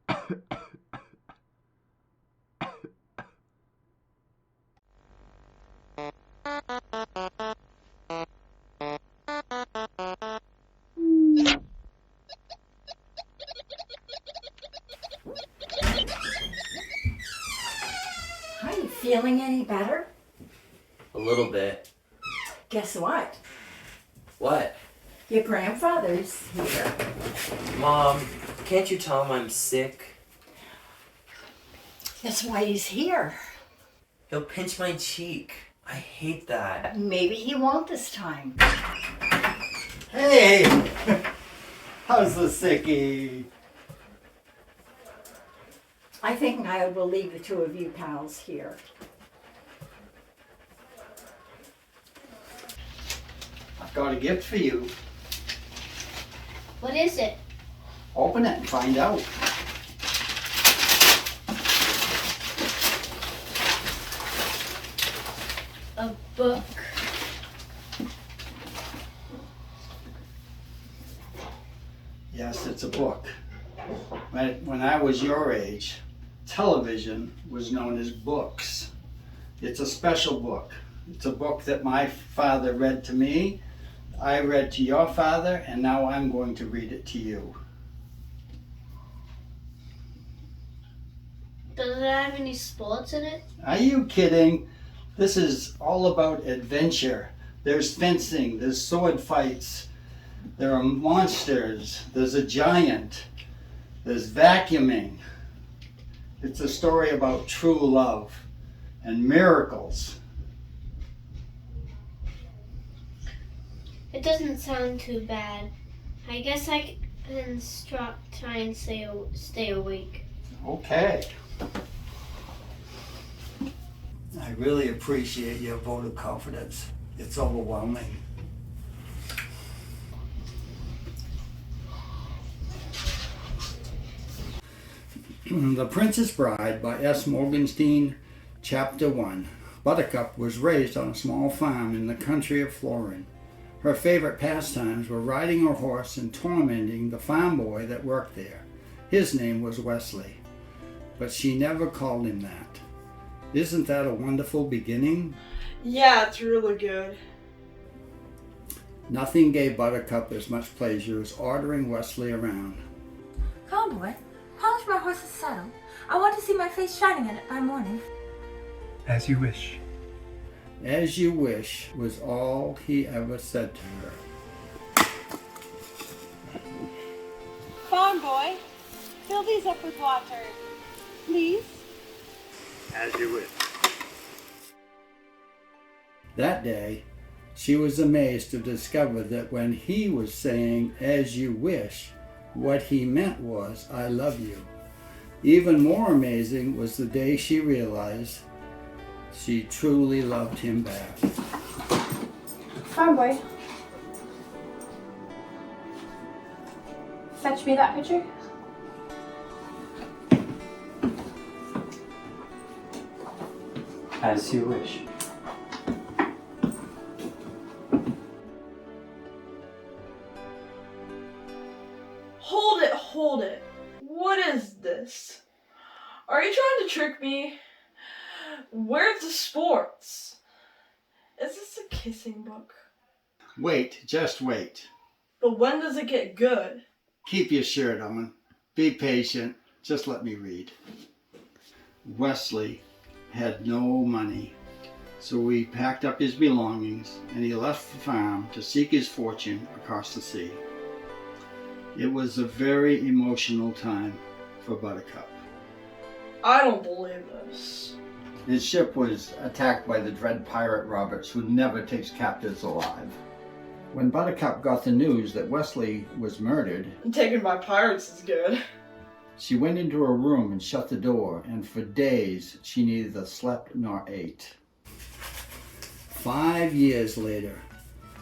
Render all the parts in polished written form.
Are you feeling any better? A little bit. Guess what? What? Your grandfather's here. Mom, can't you tell him I'm sick? That's why he's here. He'll pinch my cheek. I hate that. Maybe he won't this time. Hey! How's the sickie? I think I will leave the two of you pals here. I've got a gift for you. What is it? Open it and find out. A book. Yes, it's a book. When I was your age, television was known as books. It's a special book. It's a book that my father read to me, I read to your father, and now I'm going to read it to you. Does it have any sports in it? Are you kidding? This is all about adventure. There's fencing, there's sword fights, there are monsters, there's a giant, there's vacuuming. It's a story about true love and miracles. It doesn't sound too bad. I guess I can try and stay awake. Okay. I really appreciate your vote of confidence. It's overwhelming. The Princess Bride by S. Morgenstein, Chapter 1. Buttercup was raised on a small farm in the country of Florin. Her favorite pastimes were riding her horse and tormenting the farm boy that worked there. His name was Westley, but she never called him that. Isn't that a wonderful beginning? Yeah, it's really good. Nothing gave Buttercup as much pleasure as ordering Westley around. Cowboy, polish my horse's saddle. I want to see my face shining in it by morning. As you wish. As you wish was all he ever said to her. Farm boy, fill these up with water, please. As you wish. That day, she was amazed to discover that when he was saying, as you wish, what he meant was, I love you. Even more amazing was the day she realized she truly loved him back. Farm boy, fetch me that picture. As you wish. Hold it. What is this? Are you trying to trick me? Where's the sports? Is this a kissing book? Wait, just wait. But when does it get good? Keep your shirt on. Be patient. Just let me read. Wesley had no money, so he packed up his belongings and he left the farm to seek his fortune across the sea. It was a very emotional time for Buttercup. I don't believe this. His ship was attacked by the dread pirate Roberts, who never takes captives alive. When Buttercup got the news that Westley was murdered, Taken by pirates is good. she went into her room and shut the door, and for days she neither slept nor ate. 5 years later,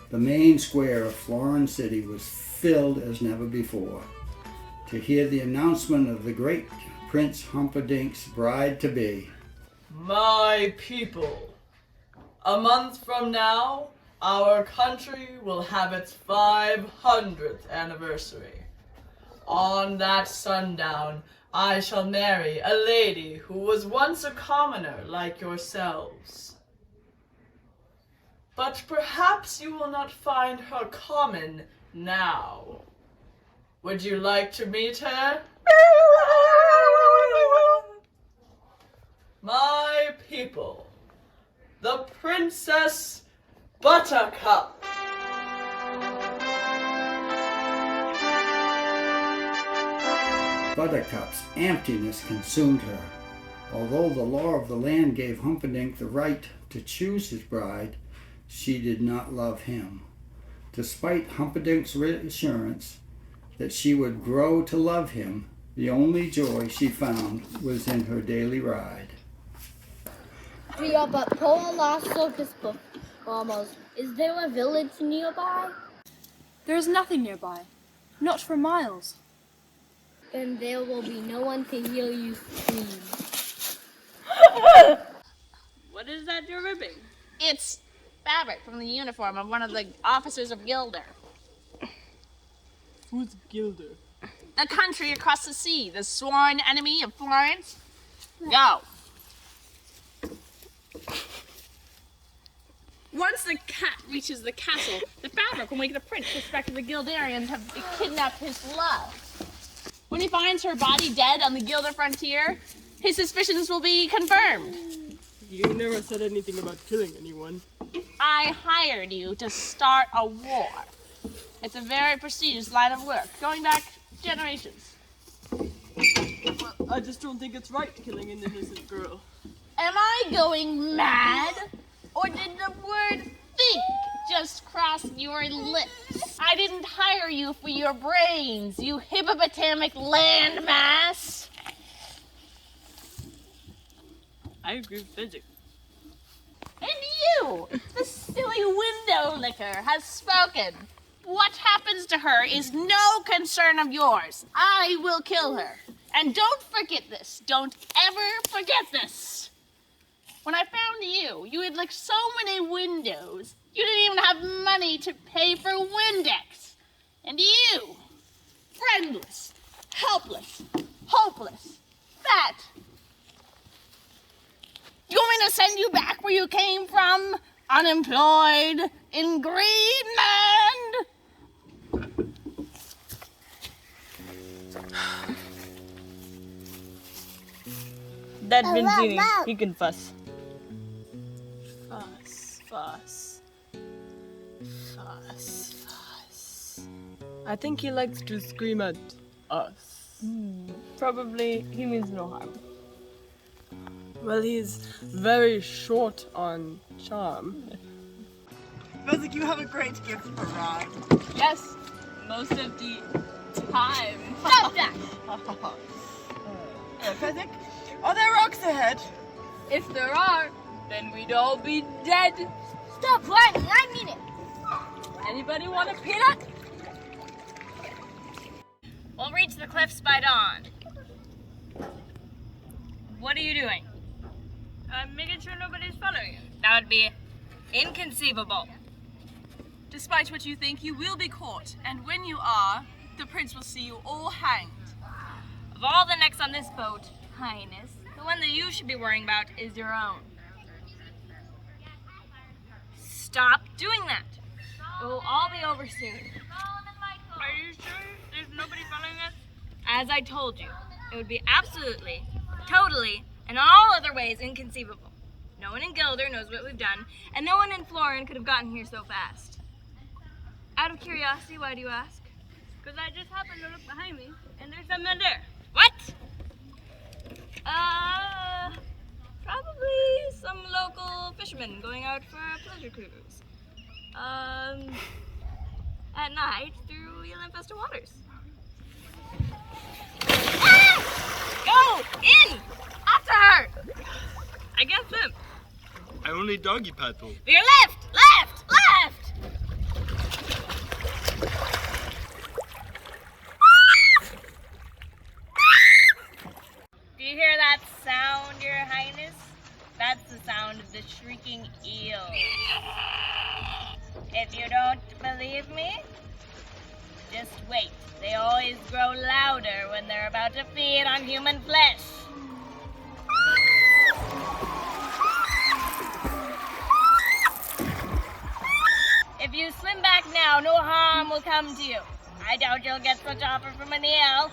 the main square of Florin City was filled as never before to hear the announcement of the great Prince Humperdinck's bride-to-be. My people, a month from now, our country will have its 500th anniversary. On that sundown, I shall marry a lady who was once a commoner like yourselves. But perhaps you will not find her common now. Would you like to meet her? My people, the Princess Buttercup. Buttercup's emptiness consumed her. Although the law of the land gave Humperdinck the right to choose his bride, she did not love him. Despite Humperdinck's reassurance that she would grow to love him, the only joy she found was in her daily ride. We are but poor lost circus book, almost. Is there a village nearby? There is nothing nearby. Not for miles. Then there will be no one to hear you scream. What is that you're ripping? It's fabric from the uniform of one of the officers of Gilder. Who's Gilder? The country across the sea, the sworn enemy of Florence. Go. Once the cat reaches the castle, the fabric will make the prince suspect the Gilderians have kidnapped his love. When he finds her body dead on the Gilder frontier, his suspicions will be confirmed. You never said anything about killing anyone. I hired you to start a war. It's a very prestigious line of work, going back generations. Well, I just don't think it's right killing an innocent girl. Am I going mad? Or did the word think just cross your lips? I didn't hire you for your brains, you hippopotamic landmass. I agree with Fezzik. And you, the silly window licker, has spoken. What happens to her is no concern of yours. I will kill her. And don't forget this. Don't ever forget this. When I found you, you had licked so many windows, you didn't even have money to pay for Windex. And you, friendless, helpless, hopeless, fat. You want me to send you back where you came from? Unemployed, in Greenland? That Vizzini, he can fuss. Fuss. I think he likes to scream at us. Probably he means no harm. Well, he's very short on charm. Fezzik, you have a great gift for rhyme. Yes, most of the time. Stop that! Fezzik, are there rocks ahead? If there are, then we'd all be dead. Stop whining, I mean it. Anybody want a peanut? We'll reach the cliffs by dawn. What are you doing? I'm making sure nobody's following you. That would be inconceivable. Despite what you think, you will be caught, and when you are, the prince will see you all hanged. Of all the necks on this boat, Highness, the one that you should be worrying about is your own. Stop doing that. It will all be over soon. Are you sure there's nobody following us? As I told you, it would be absolutely, totally, and in all other ways inconceivable. No one in Gilder knows what we've done, and no one in Florin could have gotten here so fast. Out of curiosity, why do you ask? Because I just happened to look behind me, and there's someone there. What? Probably some local fishermen going out for a pleasure cruise. At night through yellow-infested waters. Ah! Go! In! After her! I guess them. I only doggy paddle. Veer left! Left! Left! Do you hear that sound, Your Highness? That's the sound of the Shrieking Eels. If you don't believe me, Just wait. They always grow louder when they're about to feed on human flesh. If you swim back now, no harm will come to you. I doubt you'll get such offer from an eel.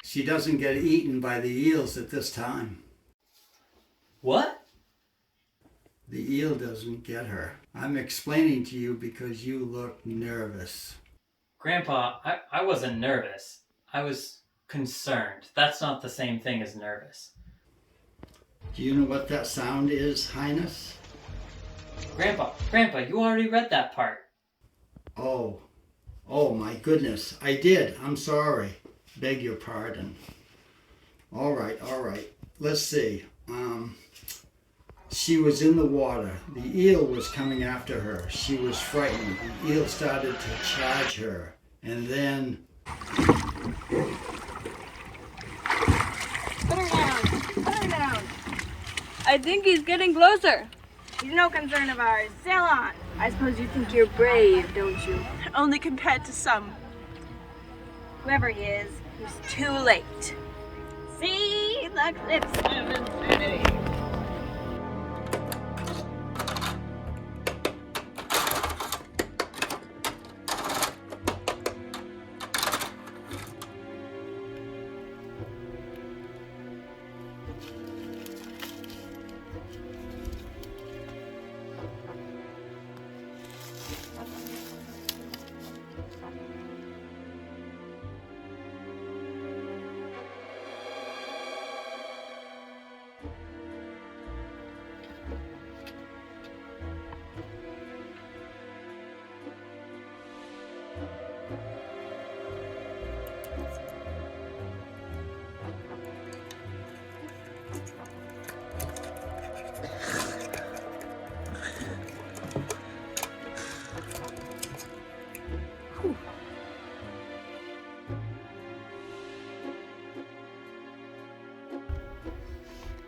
She doesn't get eaten by the eels at this time. What? The eel doesn't get her. I'm explaining to you because you look nervous. Grandpa, I wasn't nervous. I was concerned. That's not the same thing as nervous. Do you know what that sound is, Highness? Grandpa, you already read that part. Oh my goodness. I did. I'm sorry. Beg your pardon. All right. Let's see. She was in the water. The eel was coming after her. She was frightened. The eel started to charge her. And then... Put her down. I think he's getting closer. He's no concern of ours. Sail on. I suppose you think you're brave, don't you? Only compared to some. Whoever he is, he's too late. See the cliffs of infinity.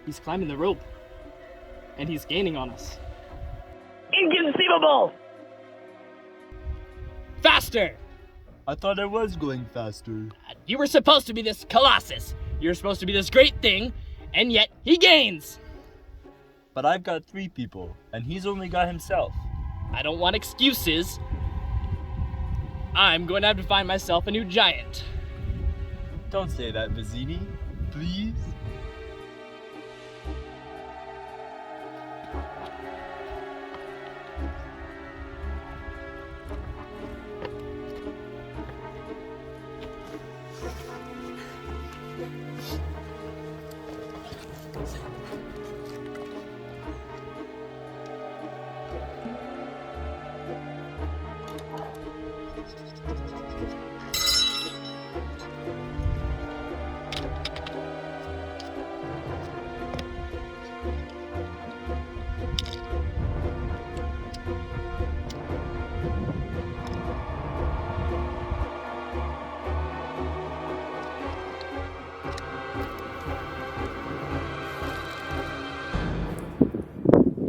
He's climbing the rope. And he's gaining on us. Inconceivable! Faster! I thought I was going faster. You were supposed to be this colossus. You're supposed to be this great thing, and yet he gains! But I've got 3 people, and he's only got himself. I don't want excuses. I'm going to have to find myself a new giant. Don't say that, Vizzini. Please?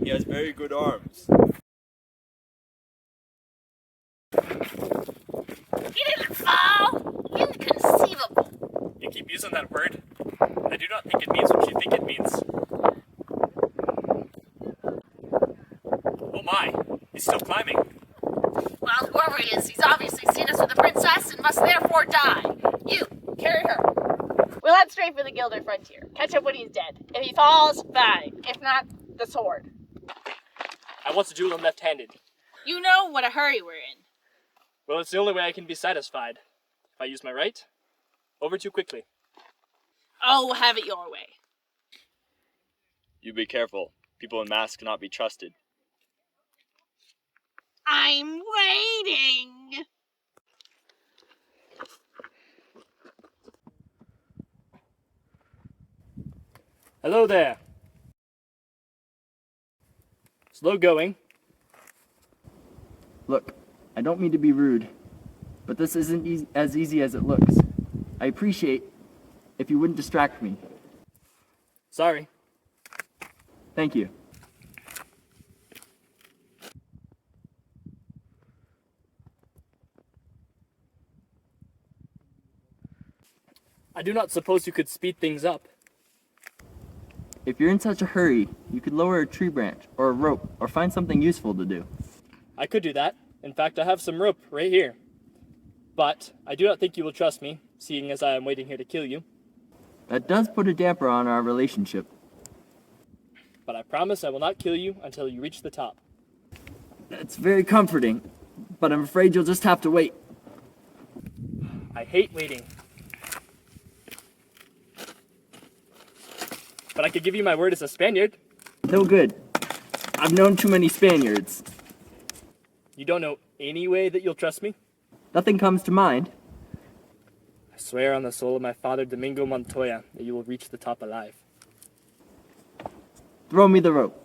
He has very good arms. He didn't fall! Inconceivable! You keep using that word. I do not think it means what you think it means. Oh my, he's still climbing. Well, whoever he is, he's obviously seen us with the princess and must therefore die. You, carry her. We'll head straight for the Gilder frontier. Catch up when he's dead. If he falls, fine. If not, the sword. I want to duel him left-handed. You know what a hurry we're in. Well, it's the only way I can be satisfied. If I use my right, over too quickly. Oh, have it your way. You be careful. People in masks cannot be trusted. I'm waiting. Hello there. Slow going. Look, I don't mean to be rude, but this isn't as easy as it looks. I appreciate if you wouldn't distract me. Sorry. Thank you. I do not suppose you could speed things up. If you're in such a hurry, you could lower a tree branch or a rope or find something useful to do. I could do that. In fact, I have some rope right here. But I do not think you will trust me, seeing as I am waiting here to kill you. That does put a damper on our relationship. But I promise I will not kill you until you reach the top. That's very comforting, but I'm afraid you'll just have to wait. I hate waiting. But I could give you my word as a Spaniard. No good. I've known too many Spaniards. You don't know any way that you'll trust me? Nothing comes to mind. I swear on the soul of my father, Domingo Montoya, that you will reach the top alive. Throw me the rope.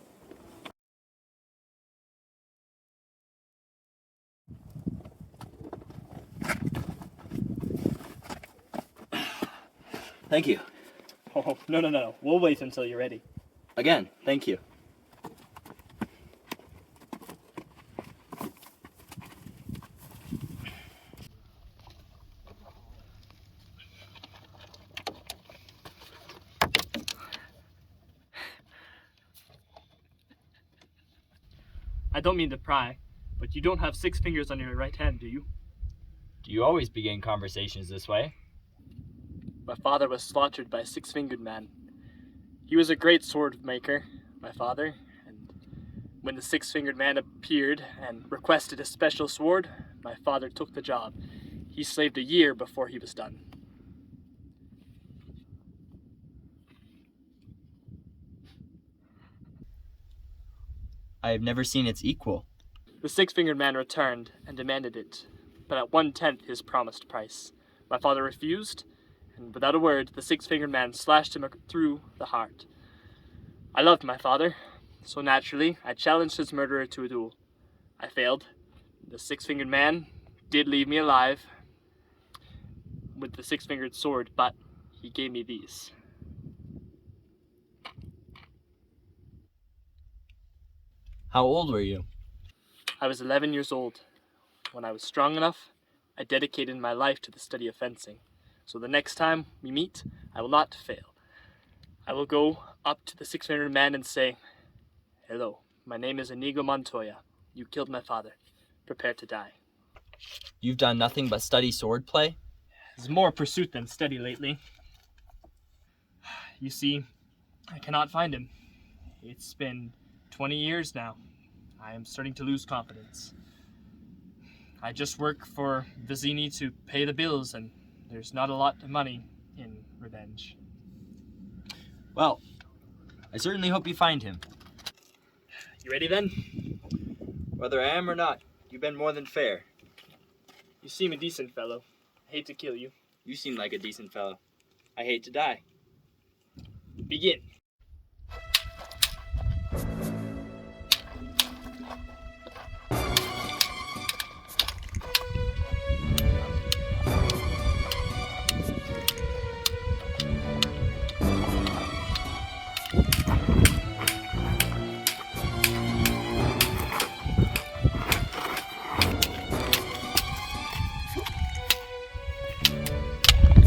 Thank you. Oh, no. We'll wait until you're ready. Again, thank you. I don't mean to pry, but you don't have 6 fingers on your right hand, do you? Do you always begin conversations this way? My father was slaughtered by a 6-fingered man. He was a great sword maker, my father, and when the 6-fingered man appeared and requested a special sword, my father took the job. He slaved a year before he was done. I have never seen its equal. The 6-fingered man returned and demanded it, but at 1/10 his promised price. My father refused, and without a word, the 6-fingered man slashed him through the heart. I loved my father, so naturally I challenged his murderer to a duel. I failed. The 6-fingered man did leave me alive with the 6-fingered sword, but he gave me these. How old were you? I was 11 years old. When I was strong enough, I dedicated my life to the study of fencing. So the next time we meet, I will not fail. I will go up to the 600 man and say, "Hello, my name is Inigo Montoya. You killed my father. Prepare to die." You've done nothing but study swordplay? There's more pursuit than study lately. You see, I cannot find him. It's been 20 years now. I am starting to lose confidence. I just work for Vizzini to pay the bills, and there's not a lot of money in revenge. Well, I certainly hope you find him. You ready then? Whether I am or not, you've been more than fair. You seem a decent fellow. I hate to kill you. You seem like a decent fellow. I hate to die. Begin.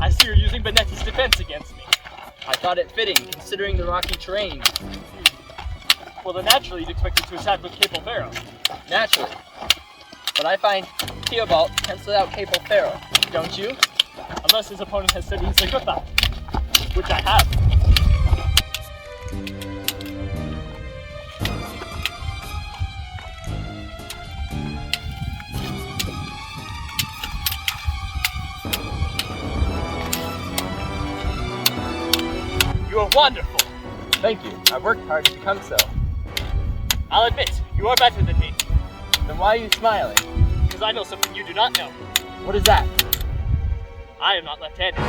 I see you're using Benetti's defense against me. I thought it fitting, considering the rocky terrain. Well, then naturally you'd expect me to attack with Capo Ferro. Naturally. But I find Theobald penciled out Capo Ferro, don't you? Unless his opponent has said he's a good guy, which I have. You are wonderful. Thank you. I worked hard to become so. I'll admit, you are better than me. Then why are you smiling? Because I know something you do not know. What is that? I am not left-handed.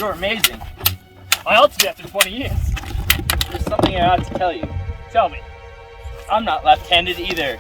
You're amazing. I ulted after 20 years. There's something I ought to tell you. Tell me. I'm not left-handed either.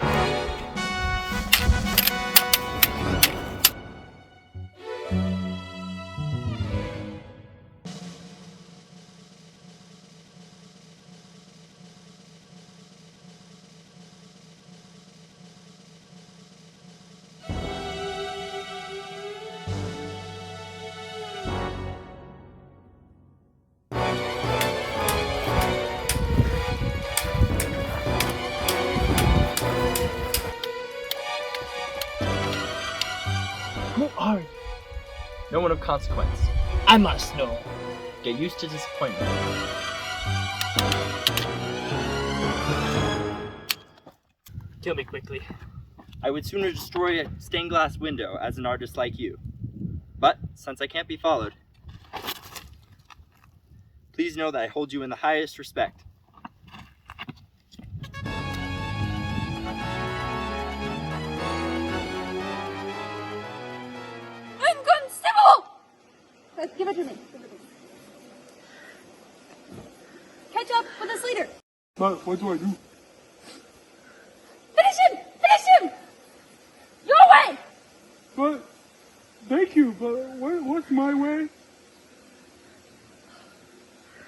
Who are you? No one of consequence. I must know. Get used to disappointment. Kill me quickly. I would sooner destroy a stained glass window as an artist like you. But since I can't be followed, please know that I hold you in the highest respect. Inconceivable! Let's give it to me. Catch up with this leader. But what do I do? Finish him! Finish him! Your way! But, thank you, but what's my way?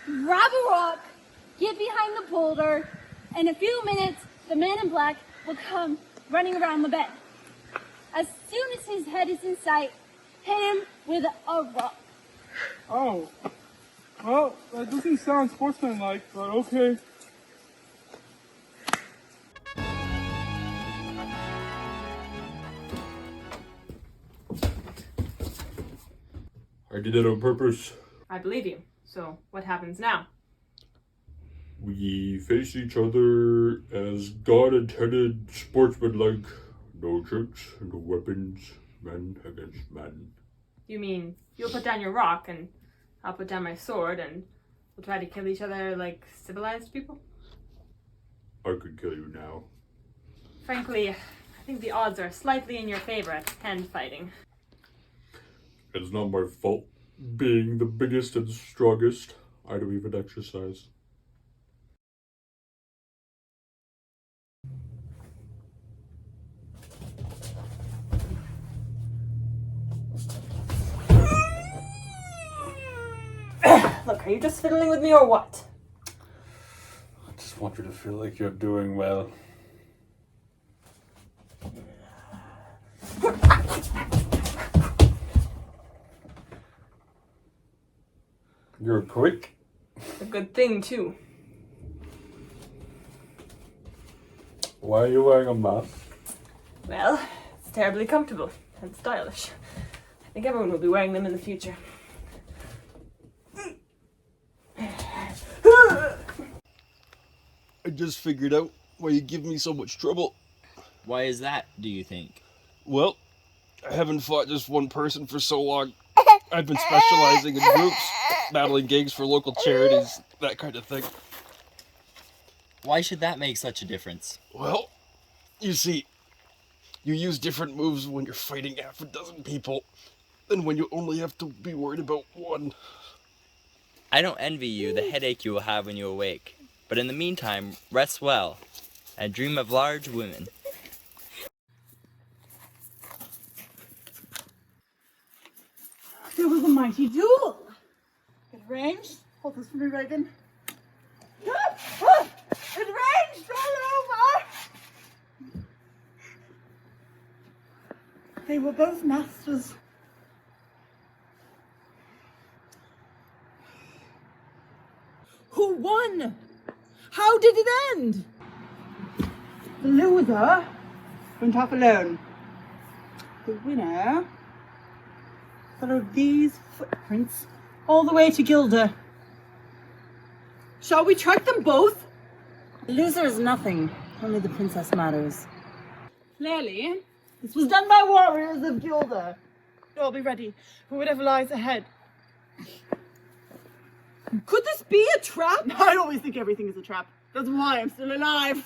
Grab a rock, get behind the boulder. In a few minutes, the man in black will come running around the bend. As soon as his head is in sight, hit him with a rock. Oh. Well, that doesn't sound sportsmanlike, but okay. I did it on purpose. I believe you. So, what happens now? We face each other as God intended, sportsmanlike. No tricks, no weapons, man against man. You mean you'll put down your rock and I'll put down my sword and we'll try to kill each other like civilized people? I could kill you now. Frankly, I think the odds are slightly in your favor at hand fighting. It's not my fault being the biggest and strongest. I don't even exercise. Look, are you just fiddling with me or what? I just want you to feel like you're doing well. You're quick. A good thing, too. Why are you wearing a mask? Well, it's terribly comfortable and stylish. I think everyone will be wearing them in the future. I just figured out why you give me so much trouble. Why is that, do you think? Well, I haven't fought just one person for so long. I've been specializing in groups, battling gigs for local charities, that kind of thing. Why should that make such a difference? Well, you see, you use different moves when you're fighting half a dozen people than when you only have to be worried about one. I don't envy you the headache you will have when you awake. But in the meantime, rest well, and dream of large women. There was a mighty duel. At range, hold this for me, Reagan. At range, all over. They were both masters. Who won? How did it end? The loser went off alone. The winner followed these footprints all the way to Gilda. Shall we track them both? The loser is nothing. Only the princess matters. Clearly, this was done by warriors of Gilda. I'll be ready for whatever lies ahead. Could this be a trap? I always think everything is a trap. That's why I'm still alive.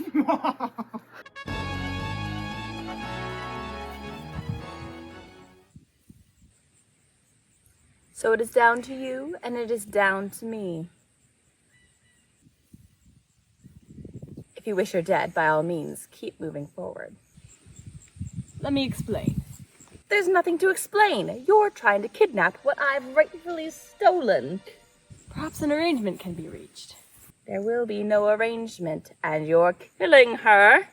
So it is down to you, and it is down to me. If you wish her dead, by all means, keep moving forward. Let me explain. There's nothing to explain. You're trying to kidnap what I've rightfully stolen. Perhaps an arrangement can be reached. There will be no arrangement, and you're killing her.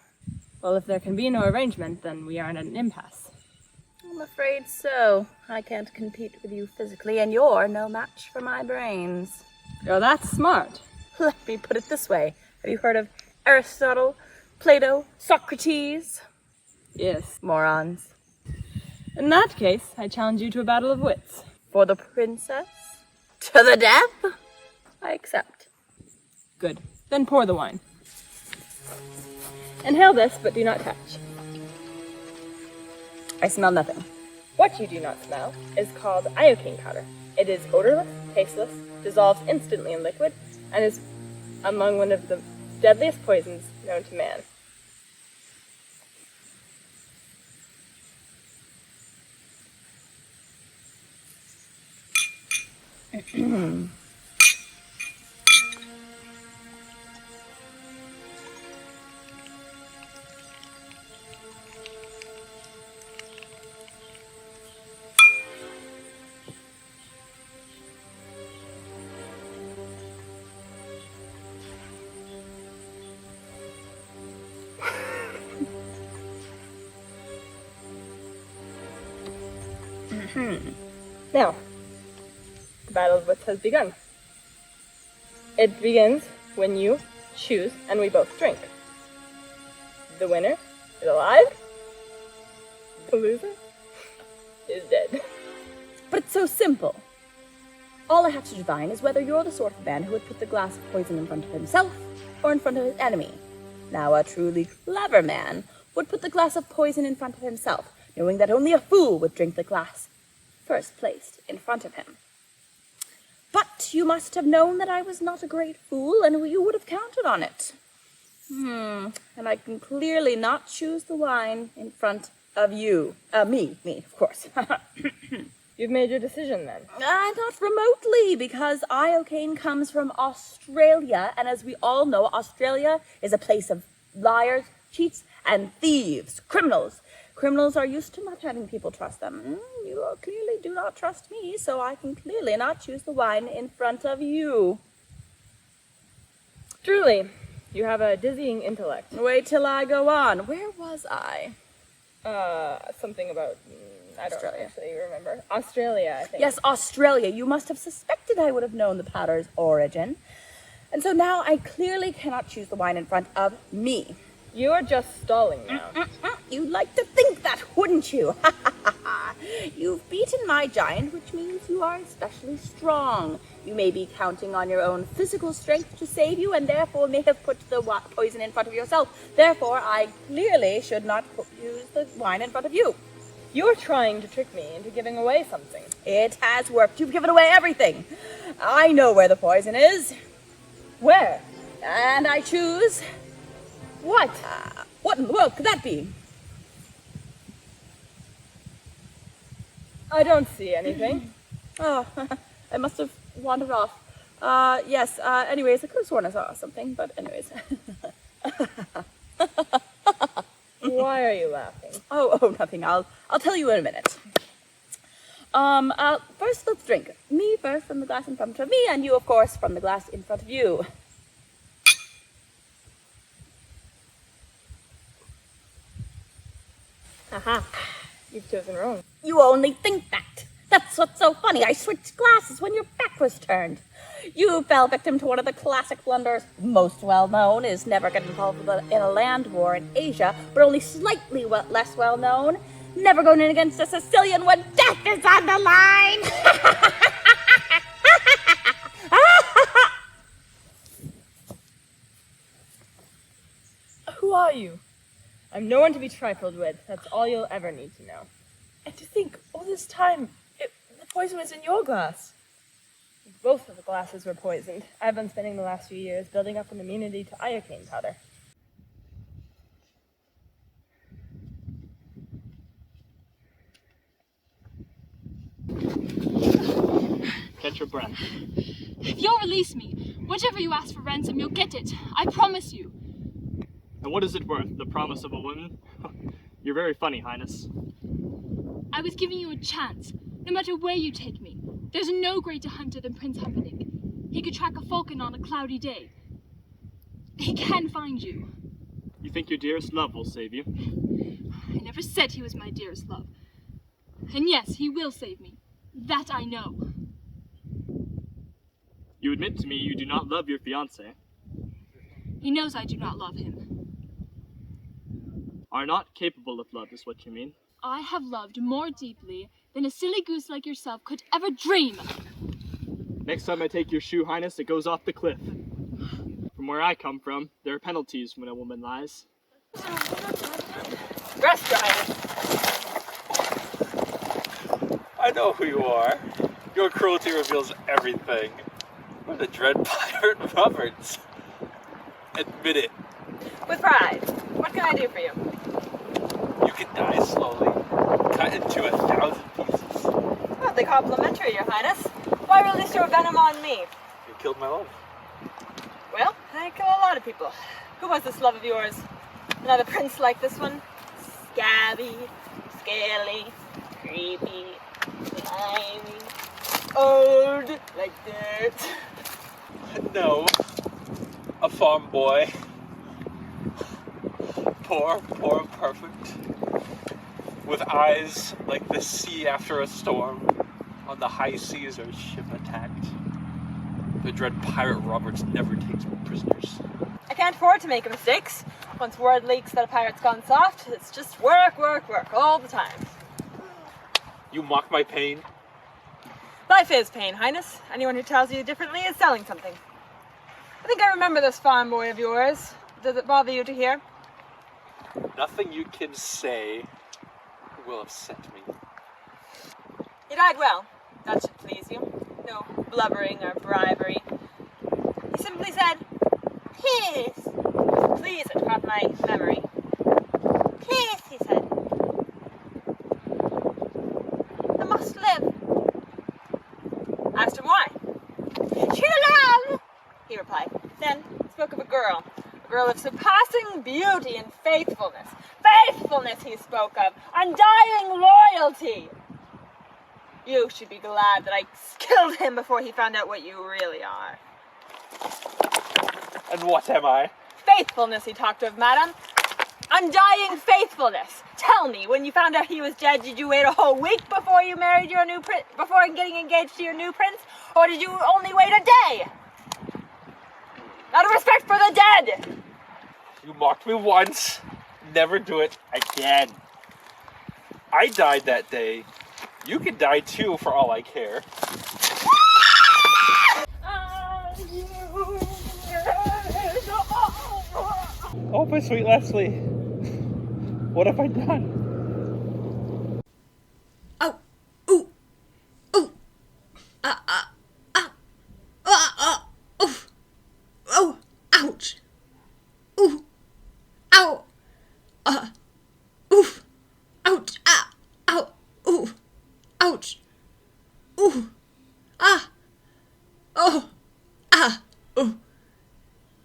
Well, if there can be no arrangement, then we are in an impasse. I'm afraid so. I can't compete with you physically, and you're no match for my brains. Oh, that's smart. Let me put it this way. Have you heard of Aristotle, Plato, Socrates? Yes. Morons. In that case, I challenge you to a battle of wits. For the princess? To the death? I accept. Good. Then pour the wine. Inhale this, but do not touch. I smell nothing. What you do not smell is called iocane powder. It is odorless, tasteless, dissolves instantly in liquid, and is among one of the deadliest poisons known to man. Now, the battle of wits has begun. It begins when you choose and we both drink. The winner is alive. The loser is dead. But it's so simple. All I have to divine is whether you're the sort of man who would put the glass of poison in front of himself or in front of his enemy. Now, a truly clever man would put the glass of poison in front of himself, knowing that only a fool would drink the glass first placed in front of him. But you must have known that I was not a great fool, and you would have counted on it. And I can clearly not choose the wine in front of you. Me, of course. You've made your decision then? Not remotely, because iocane comes from Australia, and as we all know, Australia is a place of liars, cheats, and thieves, criminals. Criminals are used to not having people trust them. You clearly do not trust me, so I can clearly not choose the wine in front of you. Truly, you have a dizzying intellect. Wait till I go on. Where was I? Something about... I don't actually remember. Australia, I think. Yes, Australia. You must have suspected I would have known the powder's origin. And so now I clearly cannot choose the wine in front of me. You are just stalling now. You'd like to think that, wouldn't you? You've beaten my giant, which means you are especially strong. You may be counting on your own physical strength to save you, and therefore may have put the poison in front of yourself. Therefore, I clearly should not use the wine in front of you. You're trying to trick me into giving away something. It has worked. You've given away everything. I know where the poison is. Where? And I choose... What? What in the world could that be? I don't see anything. Oh, I must have wandered off. Yes, anyways, I could have sworn I saw something, but anyways. Why are you laughing? Oh, nothing. I'll tell you in a minute. First let's drink. Me first from the glass in front of me, and you, of course, from the glass in front of you. Aha. You've chosen wrong. You only think that. That's what's so funny. I switched glasses when your back was turned. You fell victim to one of the classic blunders, most well known, is never get involved in a land war in Asia, but only slightly less well known. Never going in against a Sicilian when death is on the line. Who are you? I'm no one to be trifled with. That's all you'll ever need to know. And to think, all this time, the poison was in your glass. Both of the glasses were poisoned. I've been spending the last few years building up an immunity to iocane powder. catch your breath. If you'll release me, whatever you ask for ransom, you'll get it. I promise you. And what is it worth, the promise of a woman? You're very funny, Highness. I was giving you a chance, no matter where you take me. There's no greater hunter than Prince Humperdinck. He could track a falcon on a cloudy day. He can find you. You think your dearest love will save you? I never said he was my dearest love. And yes, he will save me. That I know. You admit to me you do not love your fiancé. He knows I do not love him. Are not capable of love is what you mean. I have loved more deeply than a silly goose like yourself could ever dream. Next time I take your shoe, Highness, it goes off the cliff. From where I come from, there are penalties when a woman lies. Rest, Your Highness. I know who you are. Your cruelty reveals everything. You're the dread pirate Roberts. Admit it. With pride. What can I do for you? You can die slowly, cut into 1,000 pieces. Hardly complimentary, Your Highness. Why release your venom on me? You killed my love. Well, I kill a lot of people. Who was this love of yours? Another prince like this one? Scabby, scaly, creepy, slimy, old, like dirt. No. A farm boy. Poor and perfect. With eyes like the sea after a storm. On the high seas our ship attacked. The dread pirate Roberts never takes prisoners. I can't afford to make mistakes. Once word leaks that a pirate's gone soft, it's just work all the time. You mock my pain? Life is pain, Highness. Anyone who tells you differently is selling something. I think I remember this farm boy of yours. Does it bother you to hear? Nothing you can say will upset me. He died well. That should please you. No blubbering or bribery. He simply said, "Peace." Please, it caught my memory. "Peace," he said. "I must live." I asked him why. "True love," he replied. Then spoke of a girl of surpassing beauty and faithfulness. Faithfulness he spoke of. Undying loyalty. You should be glad that I killed him before he found out what you really are. And what am I? Faithfulness he talked of, madam. Undying faithfulness. Tell me, when you found out he was dead, did you wait a whole week before you married your new before getting engaged to your new prince? Or did you only wait a day? Out of respect for the dead! You mocked me once. Never do it again. I died that day. You could die too, for all I care. Oh, my sweet Leslie. What have I done? Oh, ouch. Ooh, ow. Oof. Ouch. Ah. Ow. Ooh. Ouch. Ooh. Ah. Oh. Ah. Ooh.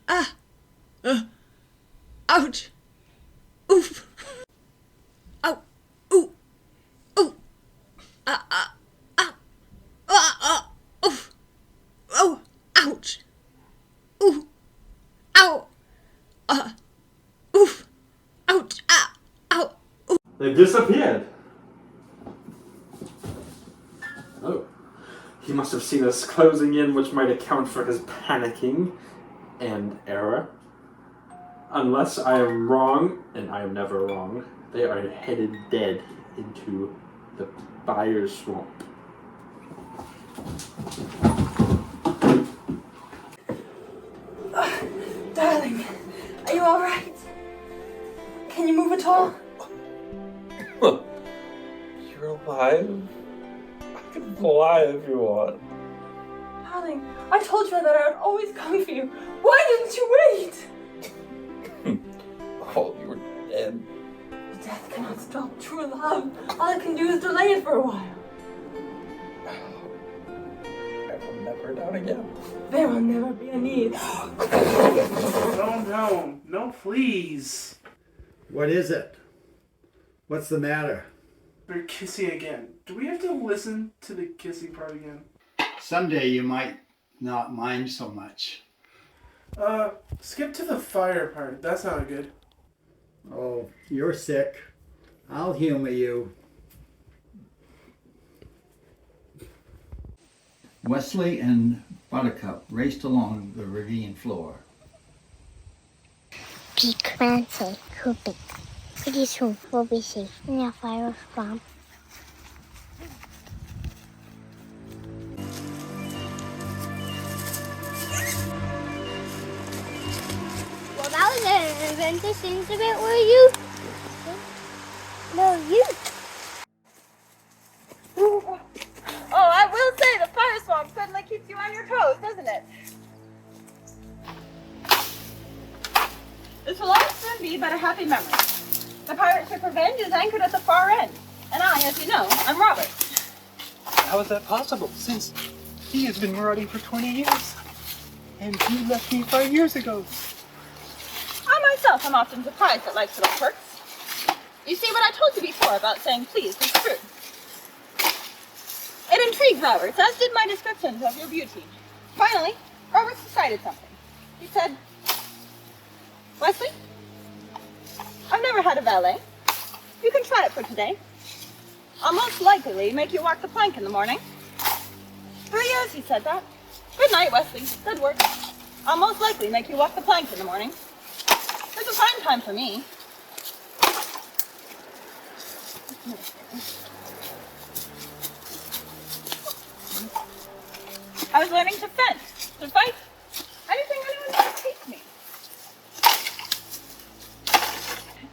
Ah. Ouch. Oof. Ow. Ooh. Ooh. Ah. Ah. Ah. Ah. Ah. Oof. Oh. Ouch. Ooh. Ow. Oof. Ouch. Ah. Ow. Ooh. They've disappeared. Oh. He must have seen us closing in, which might account for his panicking and error. Unless I am wrong, and I am never wrong, they are headed dead into the Buyer's Swamp. Darling, are you alright? Can you move at all? You're alive? I can fly if you want. Darling, I told you that I would always come for you. Why didn't you wait? Oh, you were dead. Death cannot stop true love. All it can do is delay it for a while. I again. There will never be a need. No, please. What is it? What's the matter? They're kissing again. Do we have to listen to the kissing part again? Someday you might not mind so much. Skip to the fire part. That's not good. Oh, you're sick. I'll humor you. Westley and Buttercup raced along the ravine floor. Picmancy, Cupid. Pretty soon we'll be safe in a fire swamp. Well, that was an adventurous incident, were you? No, you. Oh, I will say the fire swamp certainly keeps you on your toes, doesn't it? This will all soon be but a happy memory. The pirate ship Revenge is anchored at the far end, and I, as you know, am Robert. How is that possible, since he has been marauding for 20 years? And you left me 5 years ago. I myself am often surprised at life's little quirks. You see, what I told you before about saying please was true. It intrigued Roberts, as did my descriptions of your beauty. Finally, Roberts decided something. He said, Westley, I've never had a valet. You can try it for today. I'll most likely make you walk the plank in the morning. 3 years he said that. Good night, Westley. Good work. I'll most likely make you walk the plank in the morning. It's a fine time for me. I was learning to fence, to fight, anything anyone could teach me.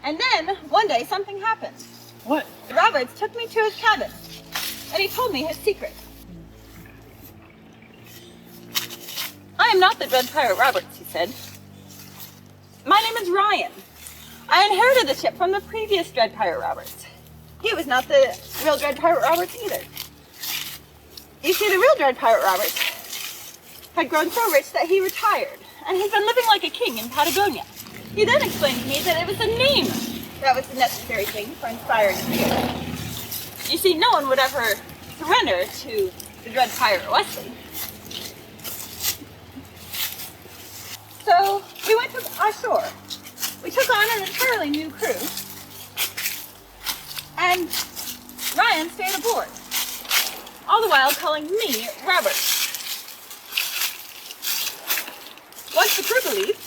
And then, one day, something happened. What? Roberts took me to his cabin, and he told me his secret. I am not the Dread Pirate Roberts, he said. My name is Ryan. I inherited the ship from the previous Dread Pirate Roberts. He was not the real Dread Pirate Roberts either. You see, the real Dread Pirate Roberts had grown so rich that he retired, and he's been living like a king in Patagonia. He then explained to me that it was the name that was the necessary thing for inspiring fear. You see, no one would ever surrender to the Dread Pirate Westley. So we went to ashore. We took on an entirely new crew, and Ryan stayed aboard, all the while calling me Robert. Once the crew believed,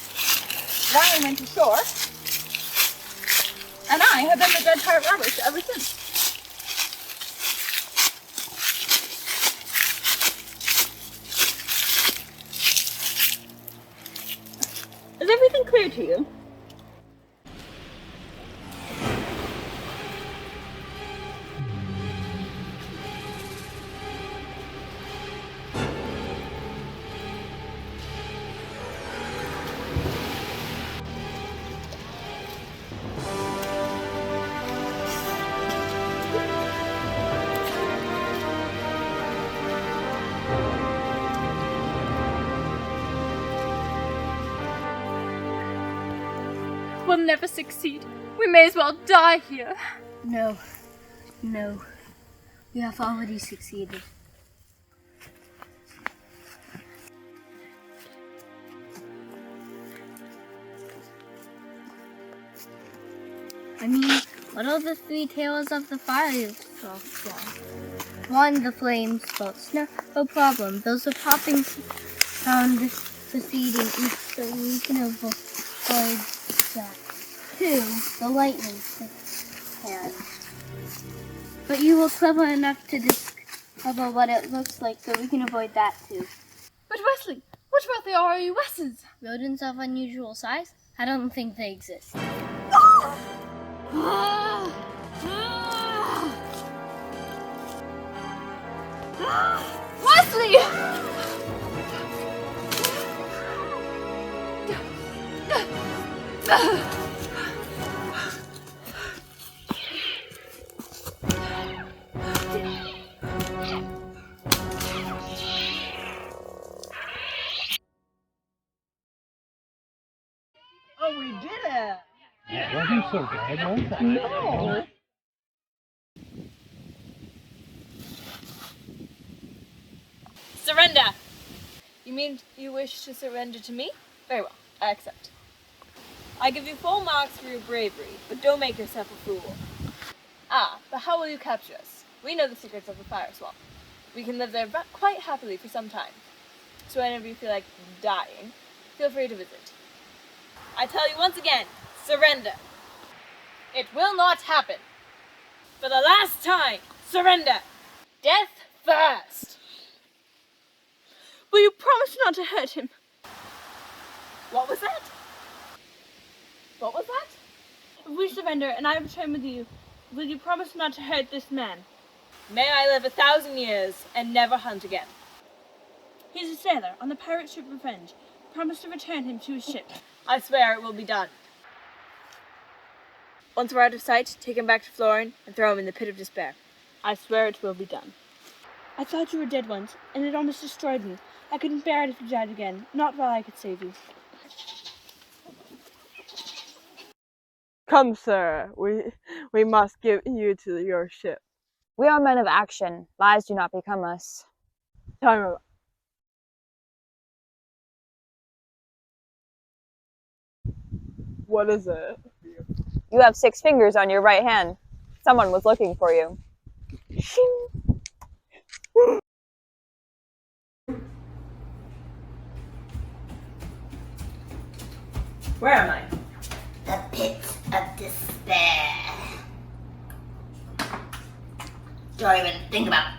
Ryan went ashore, and I have been the Dread Pirate Roberts ever since. Is everything clear to you? We'll never succeed. We may as well die here. No. We have already succeeded. I mean, what are the three tails of the fire for? One, the flames, both. No problem. Those are popping sound preceding each, so you can avoid that. Two, the lightning hand. But you were clever enough to discover what it looks like, so we can avoid that too. But Westley, what about the RUSs? Rodents of unusual size? I don't think they exist. Westley! okay. No. Surrender! You mean you wish to surrender to me? Very well, I accept. I give you full marks for your bravery, but don't make yourself a fool. Ah, but how will you capture us? We know the secrets of the fire swamp. We can live there quite happily for some time. So whenever you feel like dying, feel free to visit. I tell you once again, surrender. It will not happen. For the last time, surrender. Death first. Will you promise not to hurt him? What was that? What was that? If we surrender and I return with you, will you promise not to hurt this man? May I live 1,000 years and never hunt again. He's a sailor on the pirate ship Revenge. Promise to return him to his ship. I swear it will be done. Once we're out of sight, take him back to Florin and throw him in the pit of despair. I swear it will be done. I thought you were dead once, and it almost destroyed me. I couldn't bear it if you died again, not while I could save you. Come, sir. We must give you to your ship. We are men of action. Lies do not become us. Time of... What is it? You have 6 fingers on your right hand. Someone was looking for you. Where am I? The pit of despair. Don't even think about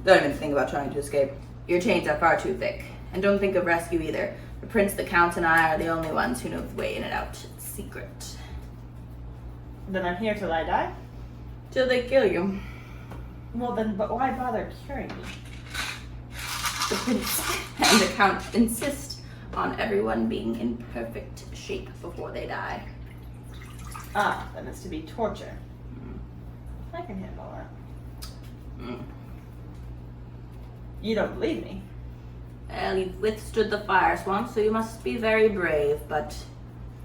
Don't even think about trying to escape. Your chains are far too thick. And don't think of rescue either. The prince, the count, and I are the only ones who know the way in and out. It's secret. Then I'm here till I die? Till they kill you. Well then, but why bother curing me? The prince and the count insist on everyone being in perfect shape before they die. Ah, then it's to be torture. I can handle that. You don't believe me? Well, you've withstood the fire swamp, so you must be very brave, but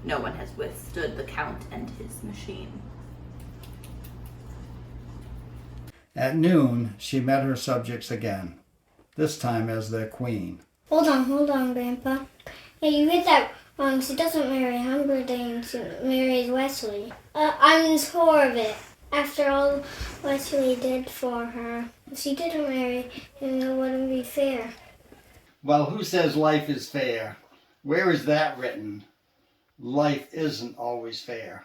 no one has withstood the count and his machine. At noon, she met her subjects again, this time as their queen. Hold on, Grandpa. Hey, you get that wrong. She doesn't marry Humberdinge, she marries Westley. I'm sure of it. After all Westley did for her, if she didn't marry him, it wouldn't be fair. Well, who says life is fair? Where is that written? Life isn't always fair.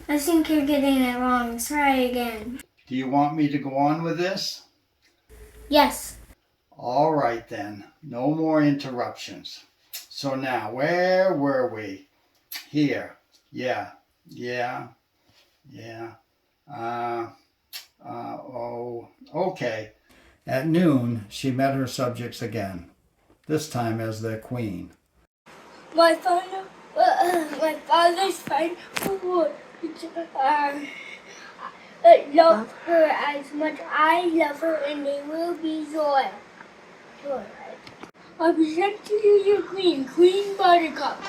I think you're getting it wrong. Try again. Do you want me to go on with this? Yes. All right then. No more interruptions. So now, where were we? Here. Yeah. Okay. At noon, she met her subjects again, this time as their queen. My father's friend would love her as much I love her, and they will be joy. I present to you your queen, Queen Buttercup.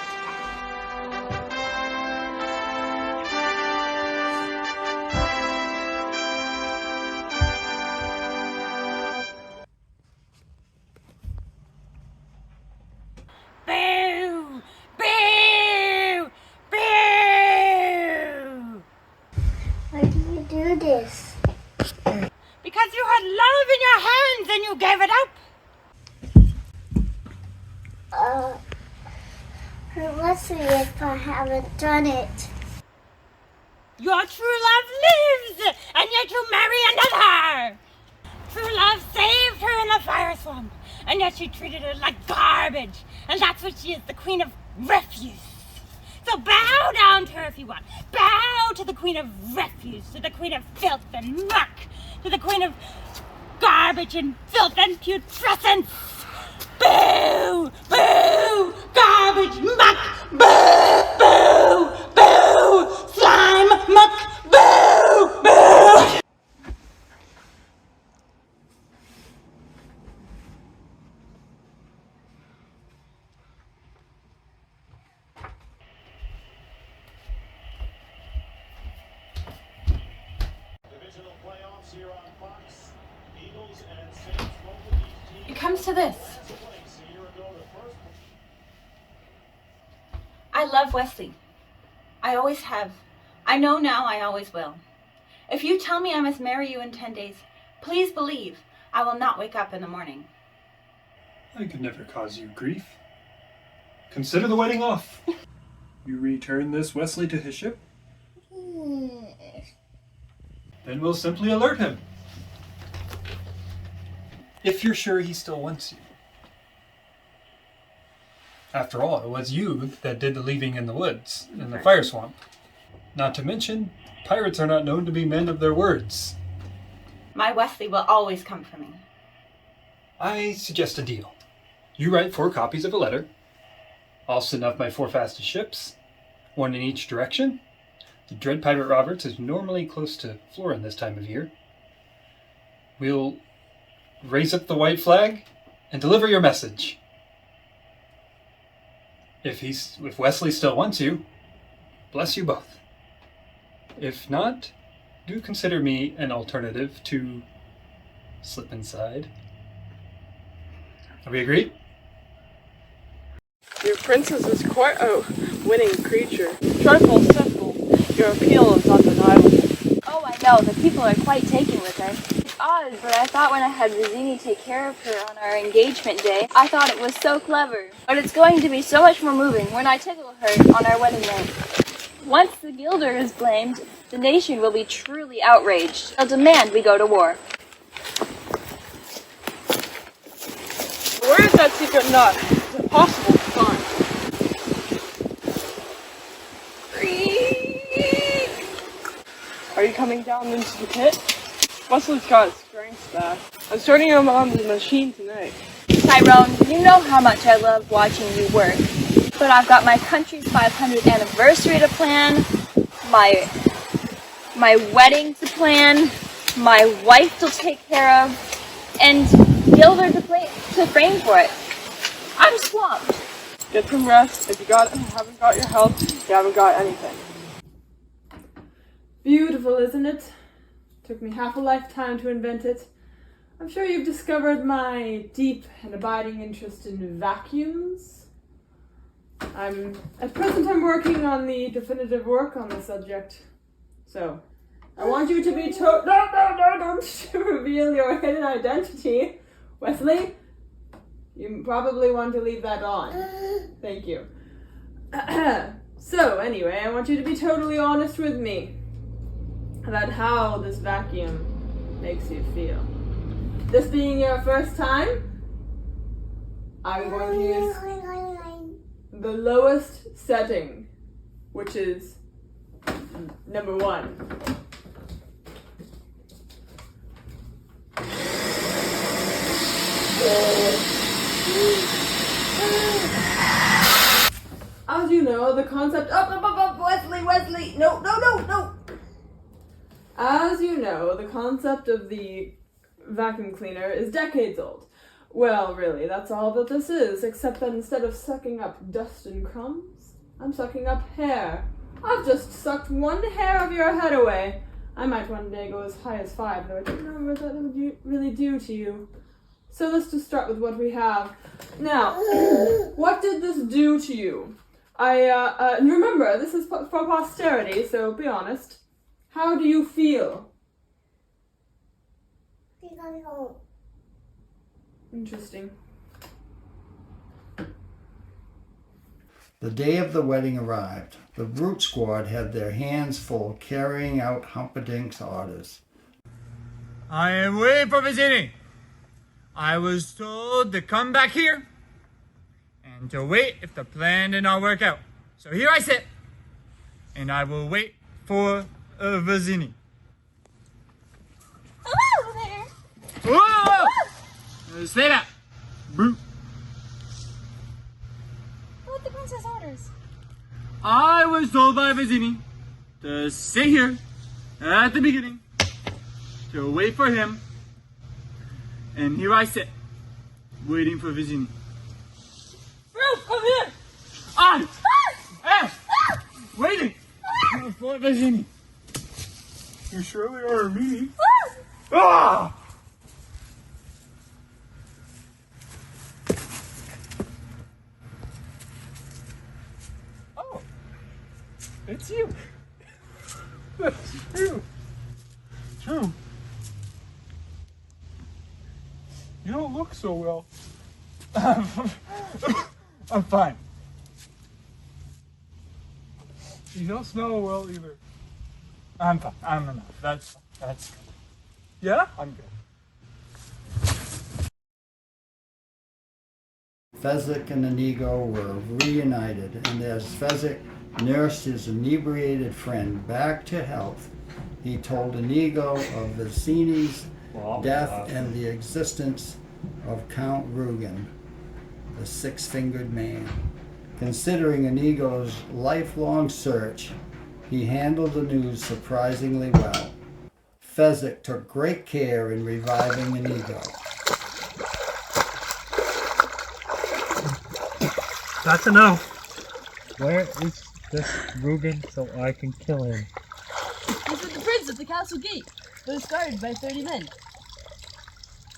Boo! Boo! Boo! Why do you do this? Because you had love in your hands and you gave it up. Let's see if I haven't done it. Your true love lives, and yet you marry another. True love saved her in the fire swamp, and yet she treated her like garbage, and that's what she is, the queen of refuse. So bow down to her if you want. Bow to the queen of refuse, to the queen of filth and muck, to the queen of garbage and filth and putrescence. Boo! Boo! Garbage, muck! Boo! Boo! Boo! Slime, muck! Boo! Boo! It comes to this. I love Westley. I always have. I know now I always will. If you tell me I must marry you in 10 days, please believe I will not wake up in the morning. I could never cause you grief. Consider the wedding off. You return this Westley to his ship? Then we'll simply alert him. If you're sure he still wants you. After all, it was you that did the leaving in the woods, in the fire swamp. Not to mention, pirates are not known to be men of their words. My Westley will always come for me. I suggest a deal. You write 4 copies of a letter. I'll send off my 4 fastest ships, 1 in each direction. The Dread Pirate Roberts is normally close to Florin this time of year. We'll raise up the white flag and deliver your message. If Westley still wants you, bless you both. If not, do consider me an alternative to slip inside. Are we agreed? Your princess is quite a winning creature. Trifle simple. Your appeal is undeniable. Oh, I know. The people are quite taken with her. It's odd, but I thought when I had Vizzini take care of her on our engagement day, I thought it was so clever. But it's going to be so much more moving when I tickle her on our wedding night. Once the Gilder is blamed, the nation will be truly outraged. They'll demand we go to war. Where is that secret nut? Is it possible to find? Are you coming down into the pit? Westley's got a strength back. I'm starting him on the machine tonight. Tyrone, you know how much I love watching you work. But I've got my country's 500th anniversary to plan, my wedding to plan, my wife to take care of, and Gilder to frame for it. I'm swamped. Get some rest. If you haven't got your health, you haven't got anything. Beautiful, isn't it? Took me half a lifetime to invent it. I'm sure you've discovered my deep and abiding interest in vacuums. At present I'm working on the definitive work on the subject. So, I want you to be don't reveal your hidden identity. Westley, you probably want to leave that on. Thank you. So, anyway, I want you to be totally honest with me about how this vacuum makes you feel. This being your first time, I'm going to use the lowest setting, which is number 1. As you know, the concept Wesley, no. As you know, the concept of the vacuum cleaner is decades old. Well, really, that's all that this is, except that instead of sucking up dust and crumbs, I'm sucking up hair. I've just sucked 1 hair of your head away. I might one day go as high as 5, though I don't know what that would really do to you. So let's just start with what we have. Now, what did this do to you? And remember, this is for posterity, so be honest. How do you feel? Interesting. The day of the wedding arrived. The Brute Squad had their hands full carrying out Humperdinck's orders. I am waiting for Vizzini. I was told to come back here and to wait if the plan did not work out. So here I sit, and I will wait for Vizzini. Hello there! Whoa! Stay back, brute. What the princess orders? I was told by Vizzini to sit here at the beginning, to wait for him, and here I sit, waiting for Vizzini. Brute, come here! I am waiting for Vizzini. You surely are a meanie. Ah! True. You don't look so well. I'm fine. You don't smell well either. I'm fine. I'm enough. That's good. Yeah? I'm good. Fezzik and Inigo were reunited, and as Fezzik nursed his inebriated friend back to health, he told Inigo of Vizzini's death and the existence of Count Rugen, the six-fingered man. Considering Inigo's lifelong search, he handled the news surprisingly well. Fezzik took great care in reviving Inigo. Got to know. Where is this Rugen so I can kill him? He's with the prince at the castle gate. But it's guarded by 30 men.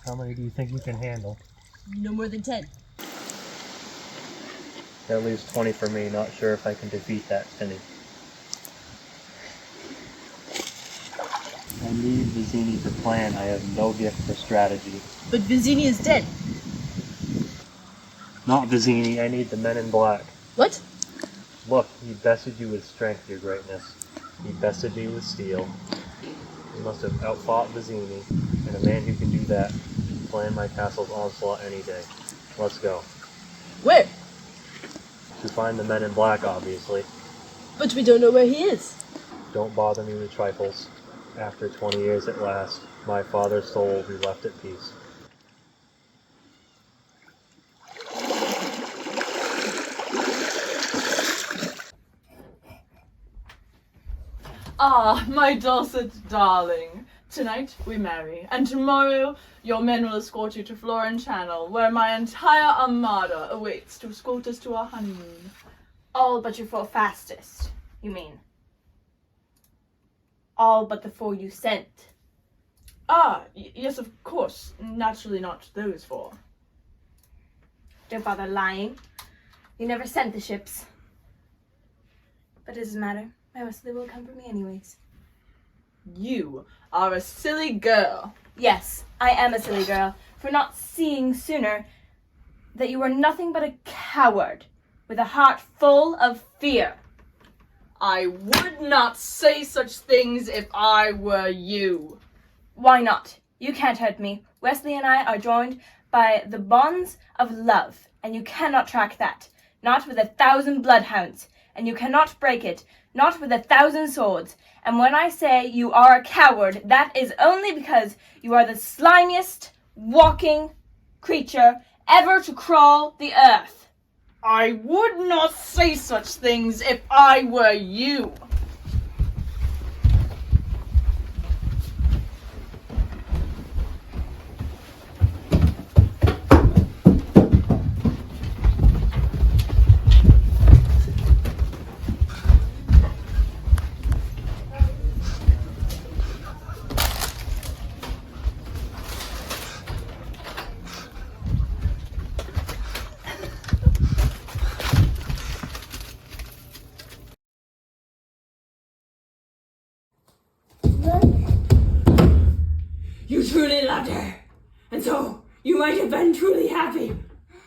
How many do you think you can handle? No more than 10. That leaves 20 for me. Not sure if I can defeat that Finny. I need Vizzini to plan. I have no gift for strategy. But Vizzini is dead. Not Vizzini. I need the men in black. What? Look, he bested you with strength, your greatness. He bested me with steel. You must have outfought Vizzini, and a man who can do that can plan my castle's onslaught any day. Let's go. Where? To find the men in black, obviously. But we don't know where he is. Don't bother me with trifles. After 20 years at last, my father's soul will be left at peace. Ah, my dulcet darling. Tonight we marry, and tomorrow your men will escort you to Florin Channel, where my entire armada awaits to escort us to our honeymoon. All but your four fastest, you mean? All but the four you sent. Ah, yes, of course. Naturally not those four. Don't bother lying. You never sent the ships. But it doesn't matter. My Westley will come for me anyways. You are a silly girl. Yes, I am a silly girl for not seeing sooner that you are nothing but a coward with a heart full of fear. I would not say such things if I were you. Why not? You can't hurt me. Westley and I are joined by the bonds of love, and you cannot track that. Not with 1,000 bloodhounds, and you cannot break it. Not with 1,000 swords. And when I say you are a coward, that is only because you are the slimiest walking creature ever to crawl the earth. I would not say such things if I were you. You truly loved her, and so you might have been truly happy.